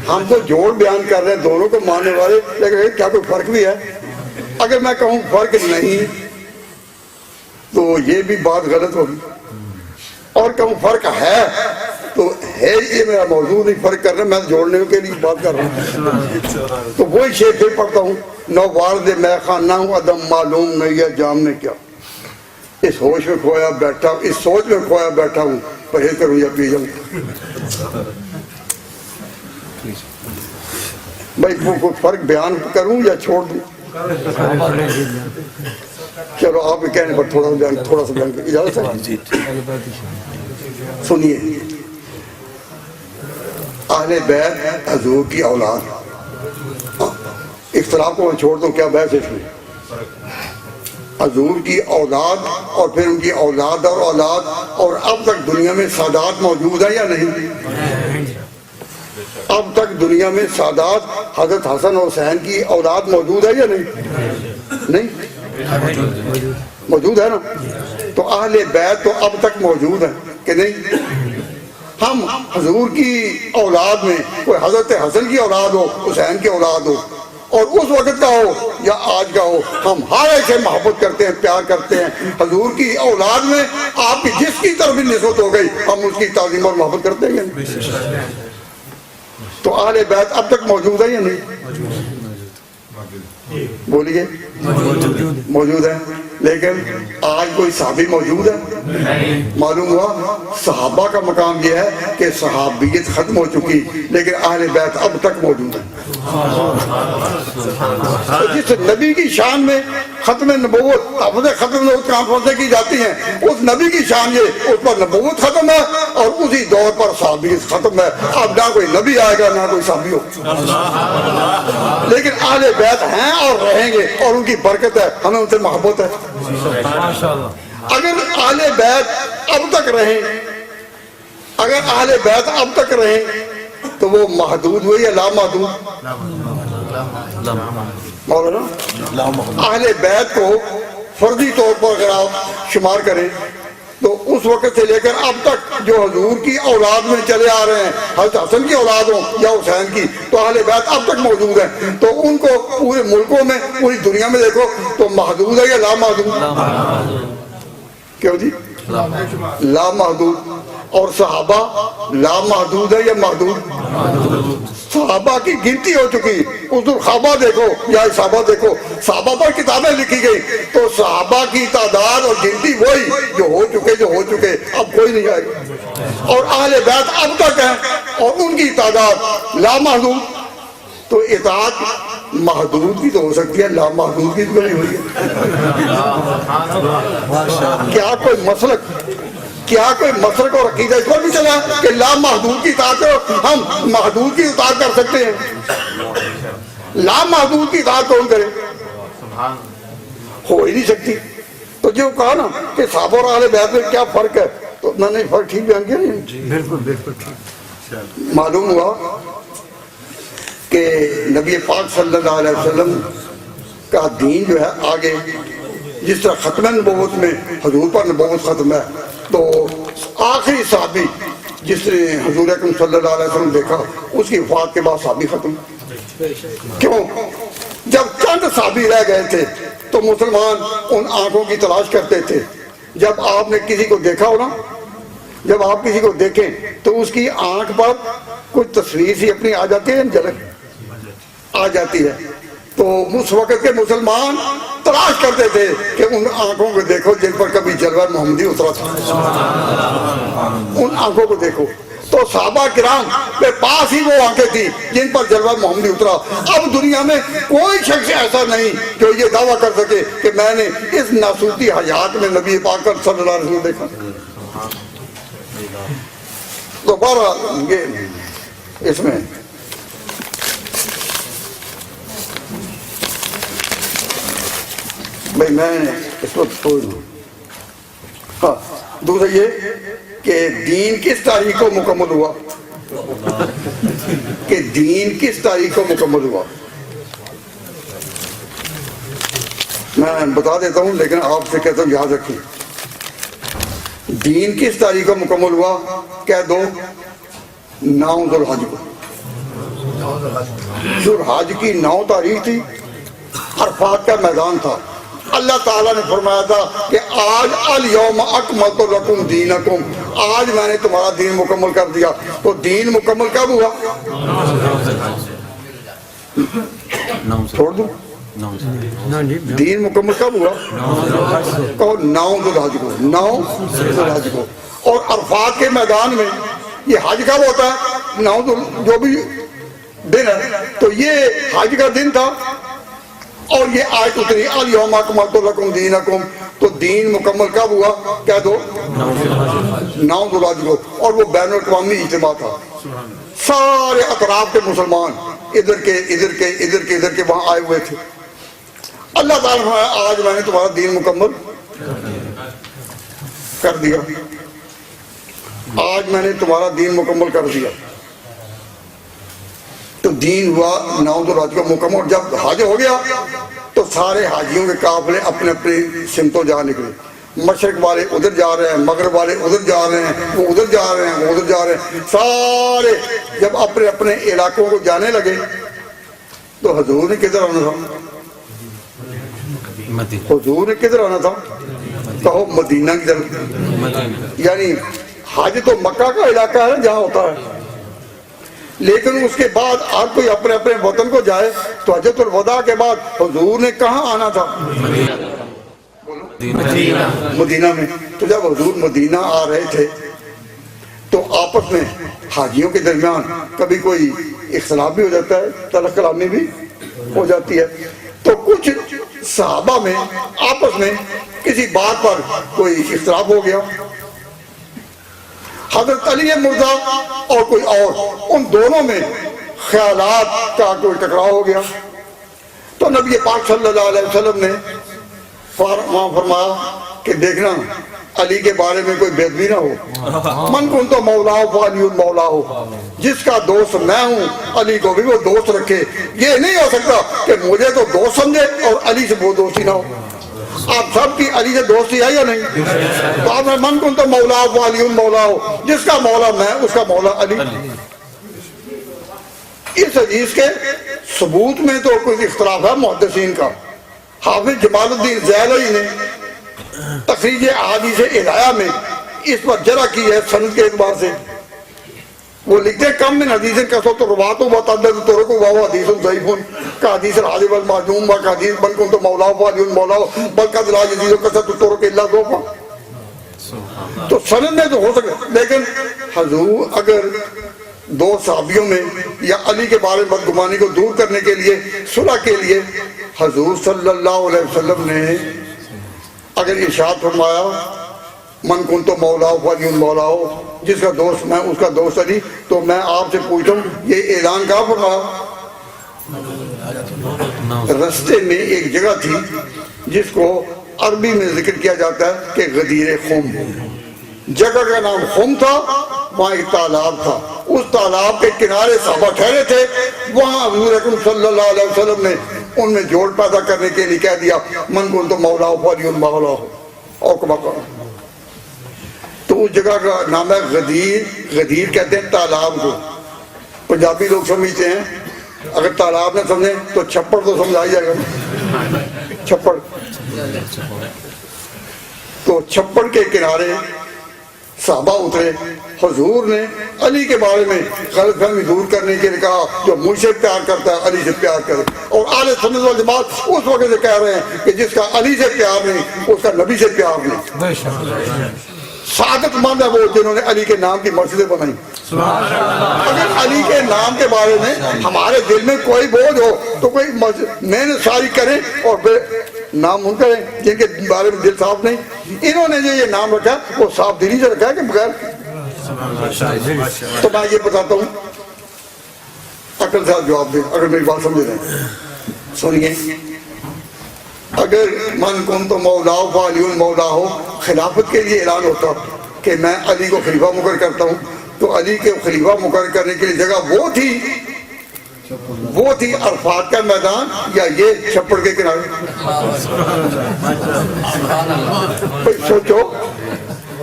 ہم تو جوڑ بیان کر رہے ہیں دونوں کو ماننے والے، لیکن کیا کوئی فرق بھی ہے؟ اگر میں کہوں فرق نہیں تو یہ بھی بات غلط ہوگی، اور کہوں فرق ہے تو ہے یہ میرا موضوع نہیں فرق کر رہا، میں جوڑنے کے لیے بات کر رہا ہوں۔ تو وہی شعر پھر پڑھتا ہوں، نو وارد میں خانہ ہوں عدم معلوم میں یہ جام نے کیا، اس ہوش میں کھویا بیٹھا، اس سوچ میں کھویا بیٹھا ہوں، پرہیز کروں یا پی جاؤں۔ بھائی کوئی فرق بیان کروں یا چھوڑ دوں؟ چلو آپ کے کہنے پر تھوڑا سا بیان کر اجازت ہے؟ سنیے، اہل بیت حضور کی اولاد، اختلاف کو میں چھوڑ دوں، کیا بحث اس میں؟ حضور کی اولاد اور پھر ان کی اولاد اور اولاد، اور اب تک دنیا میں سادات موجود ہیں یا نہیں؟ اب تک دنیا میں سادات حضرت حسن اور حسین کی اولاد موجود ہے یا نہیں؟ نہیں موجود ہے نا؟ تو اہل بیت تو اب تک موجود ہیں کہ نہیں؟ ہم حضور کی اولاد میں کوئی حضرت حسن کی اولاد ہو، حسین کی اولاد ہو، اور اس وقت کا ہو یا آج کا ہو، ہم ہر ایک سے محبت کرتے ہیں، پیار کرتے ہیں۔ حضور کی اولاد میں آپ کی جس کی طرف بھی نسبت ہو گئی ہم اس کی تعظیم اور محبت کرتے ہیں۔ تو اہل بیت اب تک موجود ہے یا نہیں؟ بولیے موجود ہے، لیکن آج کوئی صحابی موجود ہے؟ معلوم ہوا صحابہ کا مقام یہ ہے کہ صحابیت ختم ہو چکی، لیکن اہل بیت اب تک موجود ہے۔ جس نبی کی شان میں ختم نبوت ختم نبوت کانفرنسیں کی جاتی ہیں، اس نبی کی شان یہ اس پر نبوت ختم ہے اور اسی دور پر صحابیت ختم ہے۔ اب نہ کوئی نبی آئے گا نہ کوئی صحابی ہو، لیکن اہل بیت ہیں اور رہیں گے، اور ان کی برکت ہے، ہمیں ان سے محبت ہے۔ اگر اہل بیت اب تک رہیں، اگر اہل بیت اب تک رہیں تو وہ محدود ہوئے یا لا محدود؟ مولانا اہل بیت کو فرضی طور پر اگر آپ شمار کریں تو اس وقت سے لے کر اب تک جو حضور کی اولاد میں چلے آ رہے ہیں، حضرت حسن کی اولاد ہو یا حسین کی، تو اہل بیت اب تک موجود ہیں. تو ان کو پورے ملکوں میں، پوری دنیا میں دیکھو تو محدود ہے یا لامحدود؟ کیوں جی؟ لامحدود. اور صحابہ لامحدود ہے یا محدود؟ صحابہ کی گنتی ہو چکی. اردو خوابہ دیکھو یا صحابہ دیکھو، صحابہ پر کتابیں لکھی گئی تو صحابہ کی تعداد اور گنتی وہی جو ہو چکے اب کوئی نہیں آئے گا. اور اہل بیت اب تک ہیں اور ان کی تعداد لامحدود. تو اطاعت محدود کی تو ہو سکتی ہے، لامحدود کی تو نہیں ہوئی ہے. کیا کوئی مسلک اور عقیدہ اس پر بھی چلا کہ لامحدود کی اطاعت کرو؟ ہم محدود کی اطاعت کر سکتے ہیں، لامحدود کی اطاعت کون کرے؟ ہو ہی نہیں سکتی. تو جو کہا نا کہ صحابہ اور اہل بیت میں کیا فرق ہے، تو میں نے فرق ٹھیک بیان کیا نہیں؟ بالکل معلوم ہوا کہ نبی پاک صلی اللہ علیہ وسلم کا دین جو ہے آگے جس طرح ختم نبوت میں حضور پر نبوت ختم ہے، تو آخری صحابی جس نے حضور اکرم صلی اللہ علیہ وسلم دیکھا اس کی وفات کے بعد صحابی ختم. کیوں؟ جب چند صحابی رہ گئے تھے تو مسلمان ان آنکھوں کی تلاش کرتے تھے. جب آپ نے کسی کو دیکھا ہو نا، جب آپ کسی کو دیکھیں تو اس کی آنکھ پر کچھ تصویر سی اپنی آ جاتی ہے، جھلک آ جاتی ہے. تو اس وقت کے مسلمان تلاش کرتے تھے کہ ان آنکھوں کو دیکھو جن پر کبھی جلوہ محمدی اترا تھا، ان آنکھوں کو دیکھو. تو صحابہ کرام کے پاس ہی وہ آنکھیں تھی جن پر جلوہ محمدی اترا. اب دنیا میں کوئی شخص ایسا نہیں جو یہ دعویٰ کر سکے کہ میں نے اس ناسوتی حیات میں نبی پاک صلی اللہ علیہ وسلم دیکھا. دوبارہ یہ اس میں بھائی میں اس وقت ہاں دوسرا یہ کہ دین کس تاریخ کو مکمل ہوا، کہ دین کس تاریخ کو مکمل ہوا. میں بتا دیتا ہوں لیکن آپ سے کہتا ہوں یاد رکھیں. دین کس تاریخ کو مکمل ہوا؟ کہہ دو 9 ذوالحج کو. ذوالحج کی 9 تاریخ تھی، عرفات کا میدان تھا. اللہ تعالیٰ نے فرمایا تھا کہ آج الیوم اکملت لکم دینکم، آج میں نے تمہارا دین مکمل کر دیا. تو دین مکمل کب ہوا؟ چھوڑ دوں؟ دین مکمل کب ہوا؟ 9 ذوالحج کو. 9 ذوالحج کو. اور عرفات کے میدان میں یہ حج کب ہوتا ہے؟ 9 جو بھی دن ہے تو یہ حج کا دن تھا. اور یہ آیت اتری الیوم اکملت لکم دینکم. تو دین مکمل کب ہوا؟ کہہ دو 9 ذوالحج کو. اور وہ بین الاقوامی اجتماع تھا، سارے اطراف کے مسلمان ادھر کے وہاں آئے ہوئے تھے. اللہ تعالیٰ نے آج میں نے تمہارا دین مکمل کر دیا، آج میں نے تمہارا دین مکمل کر دیا. تو دین ہوا 9 ذوالحج کو مکمل. جب حج ہو گیا تو سارے حاجیوں کے قافلے اپنے اپنے سمتوں جا نکلے. مشرق والے ادھر جا رہے ہیں، مغرب والے ادھر جا رہے ہیں، وہ ادھر جا رہے ہیں، وہ ادھر جا رہے ہیں. سارے جب اپنے اپنے علاقوں کو جانے لگے تو حضور نے کدھر آنا تھا؟ حضور نے کدھر آنا تھا؟ کہو مدینہ کی طرف. یعنی حج تو مکہ کا علاقہ ہے جہاں ہوتا ہے، لیکن اس کے بعد آپ کوئی اپنے اپنے وطن کو جائے تو حجۃ الوداع کے بعد حضور نے کہاں آنا تھا؟ مدینہ میں. تو جب حضور مدینہ آ رہے تھے تو آپس میں حاجیوں کے درمیان کبھی کوئی اختلاف بھی ہو جاتا ہے، تلخ کلامی بھی ہو جاتی ہے. تو کچھ صحابہ میں آپس میں کسی بات پر کوئی اختلاف ہو گیا. حضرت علی مرزا اور کوئی اور، ان دونوں میں خیالات کا کوئی ٹکراؤ ہو گیا. تو نبی پاک صلی اللہ علیہ وسلم نے وہاں فرمایا کہ دیکھنا علی کے بارے میں کوئی بےدبی نہ ہو. من کن تو مولا فعلی مولا ہو, جس کا دوست میں ہوں علی کو بھی وہ دوست رکھے. یہ نہیں ہو سکتا کہ مجھے تو دوست سمجھے اور علی سے وہ دوستی نہ ہو. آپ سب کی علی سے دوستی ہے یا نہیں؟ تو آپ نے من کن تو مولا فعلی مولا ہو, جس کا مولا میں اس کا مولا علی. اس حدیث کے ثبوت میں تو کوئی اختلاف ہے محدثین کا. حافظ جمال الدین زیلعی نے تخریج احادیث الہیہ میں اس پر جرح کی ہے سند کے اعتبار سے. وہ لکھتے ہیں کم من حدیث کثرت الرواۃ و تعدد طرق و حدیث ضعیف کحدیث الحاجب والمعدوم وکحدیث من کنت مولا فعلی مولا بل قد لا یزید کثرت الطرق الا ضعفا. تو سند میں تو ہو سکتا, لیکن حضور اگر دو صحابیوں میں یا علی کے بارے میں بدگمانی کو دور کرنے کے لیے صلح کے لیے حضور صلی اللہ علیہ وسلم نے اگر ارشاد فرمایا من کن تو مولا فعلی مولا ہو, جس کا دوست میں اس کا دوست علی, تو میں آپ سے پوچھتا ہوں یہ اعلان کہاں فرمایا؟ رستے میں ایک جگہ تھی جس کو عربی میں ذکر کیا جاتا ہے کہ غدیر خم. جگہ کا نام خم تھا, وہاں ایک تالاب تھا, اس تالاب کے کنارے صحابہ ٹھہرے تھے. وہاں حضور اکرم صلی اللہ علیہ وسلم نے ان میں جوڑ پیدا کرنے کے لیے کہہ دیا من کن تو مولا فعلی مولا ہو اور کما کرو. تو اس جگہ کا نام ہے غدیر. غدیر کہتے ہیں تالاب کو. پنجابی لوگ سمجھتے ہیں اگر تالاب نہ سمجھیں تو چھپڑ تو سمجھ آئی جائے گا. چھپڑ, تو چھپڑ کے کنارے صحابہ اترے. حضور نے علی کے بارے میں غلط فہمی دور کرنے کے لیے کہا جو مجھ سے پیار کرتا ہے علی سے پیار کرے. اور اہل سنت والجماعت اس وقت سے کہہ رہے ہیں کہ جس کا علی سے پیار نہیں اس کا نبی سے پیار نہیں. سعادت مند ہے وہ جنہوں نے علی کے نام کی مسجدیں بنائی. اگر علی کے نام کے بارے میں ہمارے دل میں کوئی بوجھ ہو تو کوئی محنت ساری کریں اور نام ان کریں جن کے بارے میں دل صاف نہیں. انہوں نے جو یہ نام رکھا وہ صاف دلی سے رکھا ہے کہ بغیر. تو میں یہ بتاتا ہوں, عقل سے جواب دیں اگر میری بات سمجھ رہے ہیں. سنیے, اگر من کن تو مولا فعلی مولا ہو خلافت کے لیے اعلان ہوتا کہ میں علی کو خلیفہ مقرر کرتا ہوں, تو علی کے خلیفہ مقرر کرنے کے لیے جگہ وہ تھی عرفات کا میدان یا یہ چھپڑ کے کنارے. سوچو,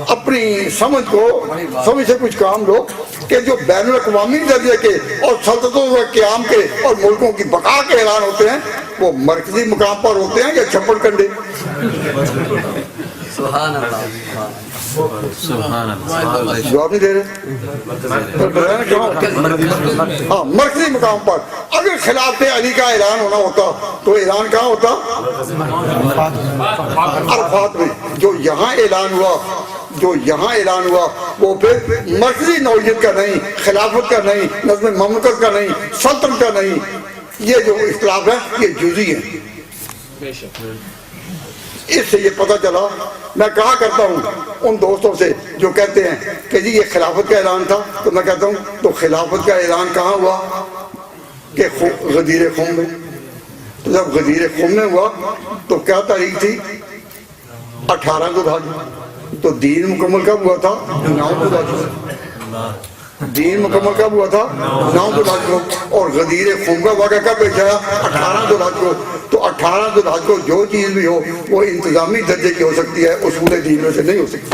اپنی سمجھ سے کچھ کام لو کہ جو بین الاقوامی درجے کے اور سلطنتوں کے قیام کے اور ملکوں کی بقا کے اعلان ہوتے ہیں وہ مرکزی مقام پر ہوتے ہیں یا چھپڑ کنڈے. سبحان اللہ. جواب نہیں دے رہے. ہاں, مرکزی مقام پر. اگر خلافت علی کا اعلان ہونا ہوتا تو اعلان کہاں ہوتا؟ عرفات میں. جو یہاں اعلان ہوا وہ پھر مرکزی نوعیت کا نہیں, خلافت کا نہیں, نظم مملکت کا نہیں, سلطنت کا نہیں. یہ جو اختلاف ہے یہ جزئی ہے. اس سے یہ پتہ چلا, میں کہا کرتا ہوں ان دوستوں سے جو کہتے ہیں کہ جی یہ خلافت کا اعلان تھا, تو میں کہتا ہوں تو خلافت کا اعلان کہاں ہوا؟ کہ غدیر خم میں. تو جب غدیر خم میں ہوا تو کیا تاریخ تھی؟ 18 ذو الحج. تو دین مکمل کب ہوا تھا؟ 9 ذو الحج. دین مکمل کب ہوا تھا؟ 9 ذو الحج کو. اور غدیر خم کا واقعہ کب پیش آیا؟ 18 ذو الحج کو. تو 18 ذو الحج کو جو چیز بھی ہو وہ انتظامی درجے کی ہو سکتی ہے, اصول دین میں سے نہیں ہو سکتی.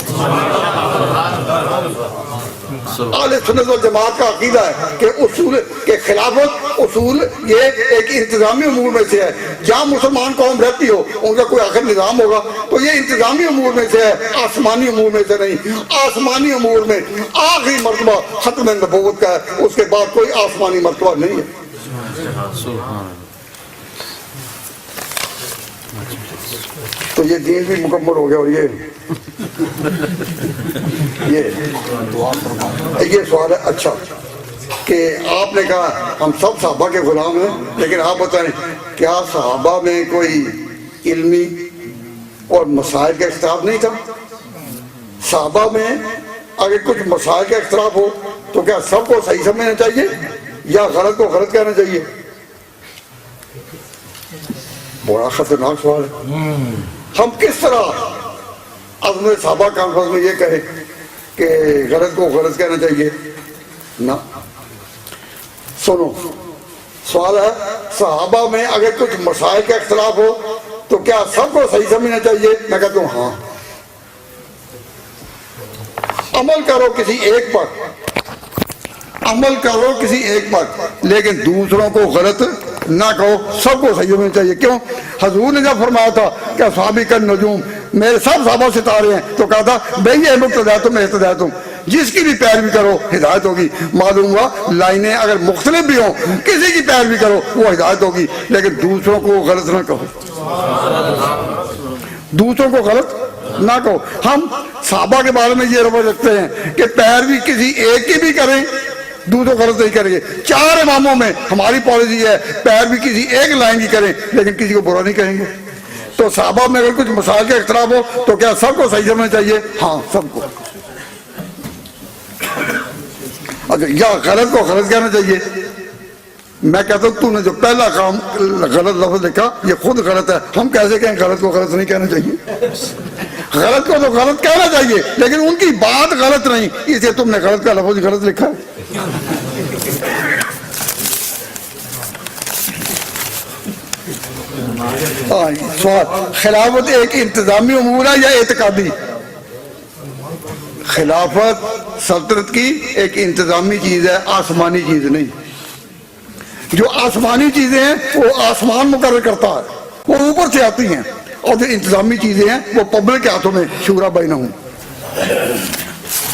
اہل سنت والجماعت کا عقیدہ ہے کہ اصول کے خلافت اصول یہ ایک انتظامی امور میں سے ہے. جہاں مسلمان قوم رہتی ہو ان کا کوئی آخر نظام ہوگا تو یہ انتظامی امور میں سے ہے, آسمانی امور میں سے نہیں. آسمانی امور میں آخری مرتبہ ختم نبوت کا ہے, اس کے بعد کوئی آسمانی مرتبہ نہیں ہے. تو یہ دین بھی مکمل ہو گیا. اور یہ سوال ہے اچھا کہ آپ نے کہا ہم سب صحابہ کے غلام ہیں, لیکن آپ بتائیں کیا صحابہ میں کوئی علمی اور مسائل کا اختلاف نہیں تھا؟ صحابہ میں اگر کچھ مسائل کا اختلاف ہو تو کیا سب کو صحیح سمجھنا چاہیے یا غلط کو غلط کہنا چاہیے؟ بڑا خطرناک سوال ہے. ہم کس طرح مجھے صحابہ کانفرنس میں یہ کہے کہ غلط کو غلط کہنا چاہیے نہ. سنو سوال ہے صحابہ میں اگر کچھ مسائل کا اختلاف ہو تو کیا سب کو صحیح سمجھنا چاہیے؟ میں کہتا ہوں ہاں. عمل کرو کسی ایک پر، عمل کرو کسی ایک پر، لیکن دوسروں کو غلط نہ کہو، سب کو صحیح ہونا چاہیے. کیوں؟ حضور نے جب فرمایا تھا کہ صحابی کا نجوم، میرے سب صحابہ ستارے ہیں، تو کہا تھا بھئی یہ مقتدیات میں اہتدایت ہوں، جس کی بھی پیروی کرو ہدایت ہوگی. معلوم ہوا لائنیں اگر مختلف بھی ہوں کسی کی پیروی کرو وہ ہدایت ہوگی، لیکن دوسروں کو غلط نہ کہو، دوسروں کو غلط نہ کہو. ہم صحابہ کے بارے میں یہ رویہ رکھتے ہیں کہ پیروی کسی ایک کی بھی کریں دوسروں غلط نہیں کریں گے. 4 اماموں میں ہماری پالیسی ہے پیروی کسی ایک لائن کی کریں لیکن کسی کو برا نہیں کہیں گے. تو صحابہ میں اگر کچھ مسائل کا اختلاف ہو تو کیا سب کو صحیح سمجھنا چاہیے؟ ہاں سب کو. اچھا یا غلط کو غلط کہنا چاہیے؟ میں کہتا ہوں تو نے جو پہلا کام غلط لفظ لکھا یہ خود غلط ہے. ہم کیسے کہیں غلط کو غلط نہیں کہنا چاہیے؟ غلط کو تو غلط کہنا چاہیے لیکن ان کی بات غلط نہیں، اس لیے تم نے غلط کا لفظ غلط لکھا ہے. سوال خلافت ایک انتظامی امور ہے یا اعتقادی؟ خلافت سلطنت کی ایک انتظامی چیز ہے، آسمانی چیز نہیں. جو آسمانی چیزیں ہیں وہ آسمان مقرر کرتا ہے، وہ اوپر سے آتی ہیں، اور جو انتظامی چیزیں ہیں وہ پبلک کے ہاتھوں میں شورا بینہم.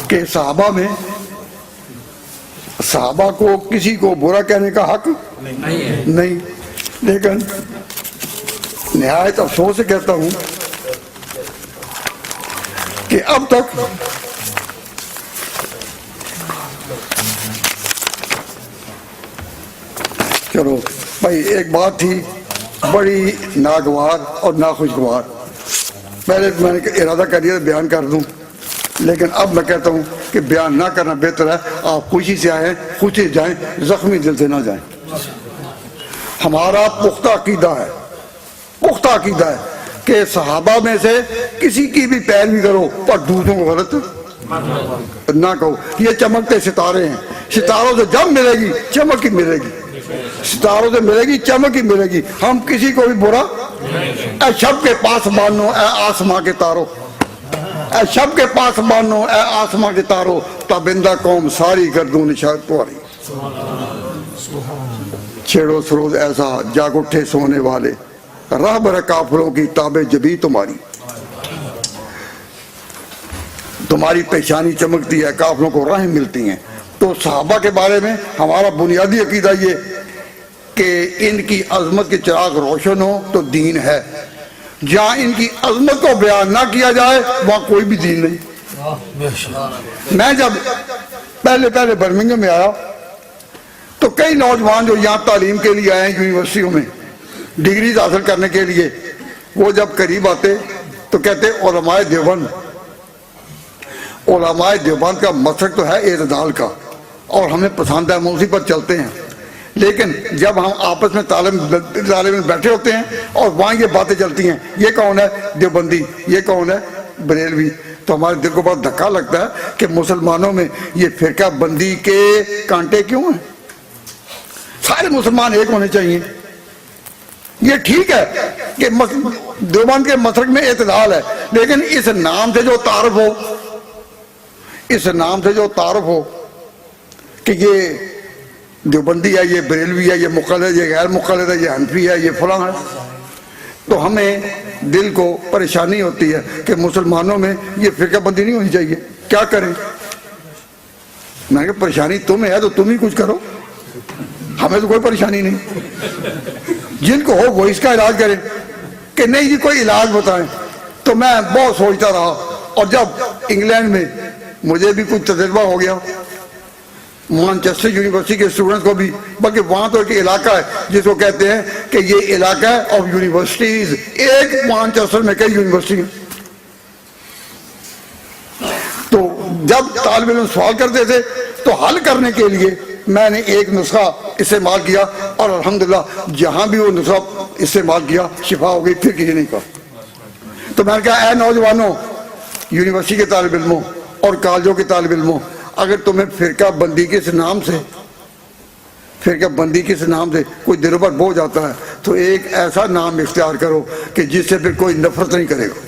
کہ صحابہ میں صحابہ کو کسی کو برا کہنے کا حق نہیں، لیکن نہایت افسوس سے کہتا ہوں کہ اب تک چلو بھائی ایک بات تھی بڑی ناگوار اور ناخوشگوار، پہلے میں نے ارادہ کر دیا بیان کر دوں، لیکن اب میں کہتا ہوں کہ بیان نہ کرنا بہتر ہے. آپ خوشی سے آئیں، خوشی سے جائیں، زخمی دل سے نہ جائیں. ہمارا پختہ عقیدہ ہے، پختہ عقیدہ ہے کہ صحابہ میں سے کسی کی بھی پیروی کرو پر دوسروں کو غلط نہ کہو. یہ چمکتے ستارے ہیں، ستاروں سے جب ملے گی چمک ہی ملے گی، ستاروں سے ملے گی چمک ہی ملے گی. ہم کسی کو بھی برا اے شب کے پاس مانو اے آسماں کے تارو، اے شب کے پاس مانو اے آسماں کے تارو، تابندہ قوم ساری گردون نشاد پواری. چھیڑو سروز ایسا جاگ اٹھے سونے والے، راہ بر کافروں کی تابع جبی تمہاری. تمہاری پیشانی چمکتی ہے، کافروں کو راہیں ملتی ہیں. تو صحابہ کے بارے میں ہمارا بنیادی عقیدہ یہ کہ ان کی عظمت کے چراغ روشن ہو تو دین ہے. جہاں ان کی عظمت کو بیان نہ کیا جائے وہاں کوئی بھی دین نہیں. میں جب پہلے برمنگھم میں آیا تو کئی نوجوان جو یہاں تعلیم کے لیے آئے ہیں یونیورسٹیوں میں ڈگریز حاصل کرنے کے لیے، وہ جب قریب آتے تو کہتے علماء دیوبند، علماء دیوبند کا مسلک تو ہے اعتدال کا اور ہمیں پسند ہے، ہم اسی پر چلتے ہیں. لیکن جب ہم آپس میں طالب علم بیٹھے ہوتے ہیں اور وہاں یہ باتیں چلتی ہیں، یہ کون ہے دیوبندی، یہ کون ہے بریلوی، تو ہمارے دل کو بہت دھکا لگتا ہے کہ مسلمانوں میں یہ فرقہ بندی کے کانٹے کیوں ہیں؟ سارے مسلمان ایک ہونے چاہیے. یہ ٹھیک ہے کہ دیوبند کے مسلک میں اعتدال ہے، لیکن اس نام سے جو تعارف ہو، اس نام سے جو تعارف ہو کہ یہ دیوبندی ہے، یہ بریلوی ہے، یہ مقلد، یہ غیر مقلد ہے، یہ حنفی ہے، یہ فلاں ہے، تو ہمیں دل کو پریشانی ہوتی ہے کہ مسلمانوں میں یہ فرقہ بندی نہیں ہونی چاہیے. کیا کریں؟ میں نے کہا پریشانی تمہیں ہے تو تم ہی کچھ کرو، ہمیں تو کوئی پریشانی نہیں. جن کو ہو وہ اس کا علاج کریں کہ نہیں جی کوئی علاج بتائیں. تو میں بہت سوچتا رہا، اور جب انگلینڈ میں مجھے بھی کچھ تجربہ ہو گیا، مانچسٹر یونیورسٹی کے اسٹوڈنٹس کو بھی، بلکہ وہاں تو ایک علاقہ ہے جس کو کہتے ہیں کہ یہ علاقہ ہے آف یونیورسٹیز، ایک مانچسٹر میں کئی یونیورسٹی. تو جب طالب علم سوال کرتے تھے تو حل کرنے کے لیے میں نے ایک نسخہ استعمال کیا، اور الحمدللہ جہاں بھی وہ نسخہ استعمال کیا شفا ہو گئی، پھر کسی نہیں کہا. تو میں نے کہا اے نوجوانوں، یونیورسٹی کے طالب علموں اور کالجوں کے طالب علموں، اگر تمہیں فرقہ بندی کے اس نام سے کوئی دلوں پر بوجھ آتا ہے تو ایک ایسا نام اختیار کرو کہ جس سے پھر کوئی نفرت نہیں کرے گا۔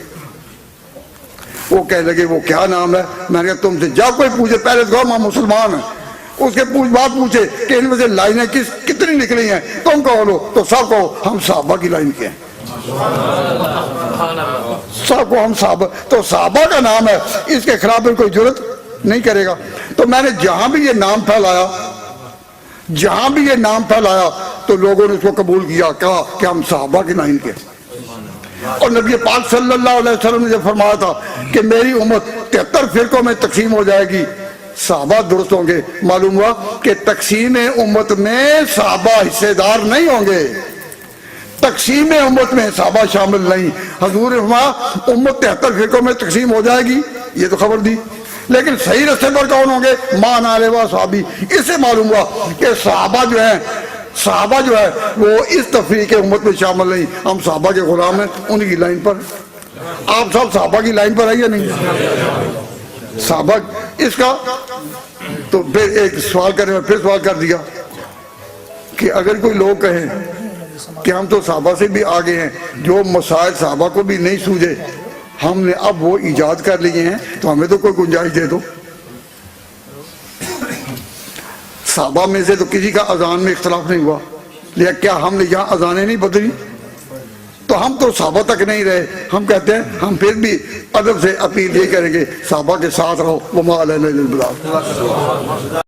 وہ کہنے لگے وہ کیا نام ہے؟ میں نے کہا تم سے جب کوئی پوچھے پہلے تو ہم مسلمان ہیں، اس کے بات پوچھے کہ ان میں سے لائنیں کتنی نکلی ہیں، تم کہو لو تو سب کہو ہم صحابہ کی لائن کے ہیں، سب کو ہم صحابہ، تو صحابہ کا نام ہے، اس کے خلاف کوئی جرت نہیں کرے گا۔ تو میں نے جہاں بھی یہ نام پھیلایا تو لوگوں نے اس کو قبول کیا، کہا کہ ہم صحابہ کی لائن کے ہیں۔ اور نبی پاک صلی اللہ علیہ وسلم نے جب فرمایا تھا کہ میری امت 73 فرقوں میں تقسیم ہو جائے گی، صحابہ درست ہوں گے، معلوم ہوا کہ تقسیم امت میں صحابہ حصے دار نہیں ہوں گے، تقسیم امت میں صحابہ شامل نہیں۔ حضور نے فرمایا امت 73 فرقوں میں تقسیم ہو جائے گی، یہ تو خبر دی، لیکن صحیح رستے پر کون ہوں گے؟ مان علیہ و صحابی۔ اس سے معلوم ہوا کہ صحابہ جو ہے وہ اس تفریق امت میں شامل نہیں، ہم صحابہ کے غلام ہیں، انہی کی لائن پر۔ آپ سب صحابہ کی لائن پر ہیں یا نہیں؟ صحابہ اس کا تو پھر ایک سوال کرنے میں پھر سوال کر دیا کہ اگر کوئی لوگ کہیں کہ ہم تو صحابہ سے بھی آگے ہیں، جو مسائل صحابہ کو بھی نہیں سوجھے ہم نے اب وہ ایجاد کر لیے ہیں، تو ہمیں تو کوئی گنجائش دے دو۔ صحابہ میں سے تو کسی کا اذان میں اختلاف نہیں ہوا، لیکن کیا ہم نے یہاں اذانیں نہیں بدلی؟ تو ہم تو صحابہ تک نہیں رہے، ہم کہتے ہیں ہم پھر بھی ادب سے اپیل یہ کریں گے صحابہ کے ساتھ رہو، وما علینا الا البلاغ۔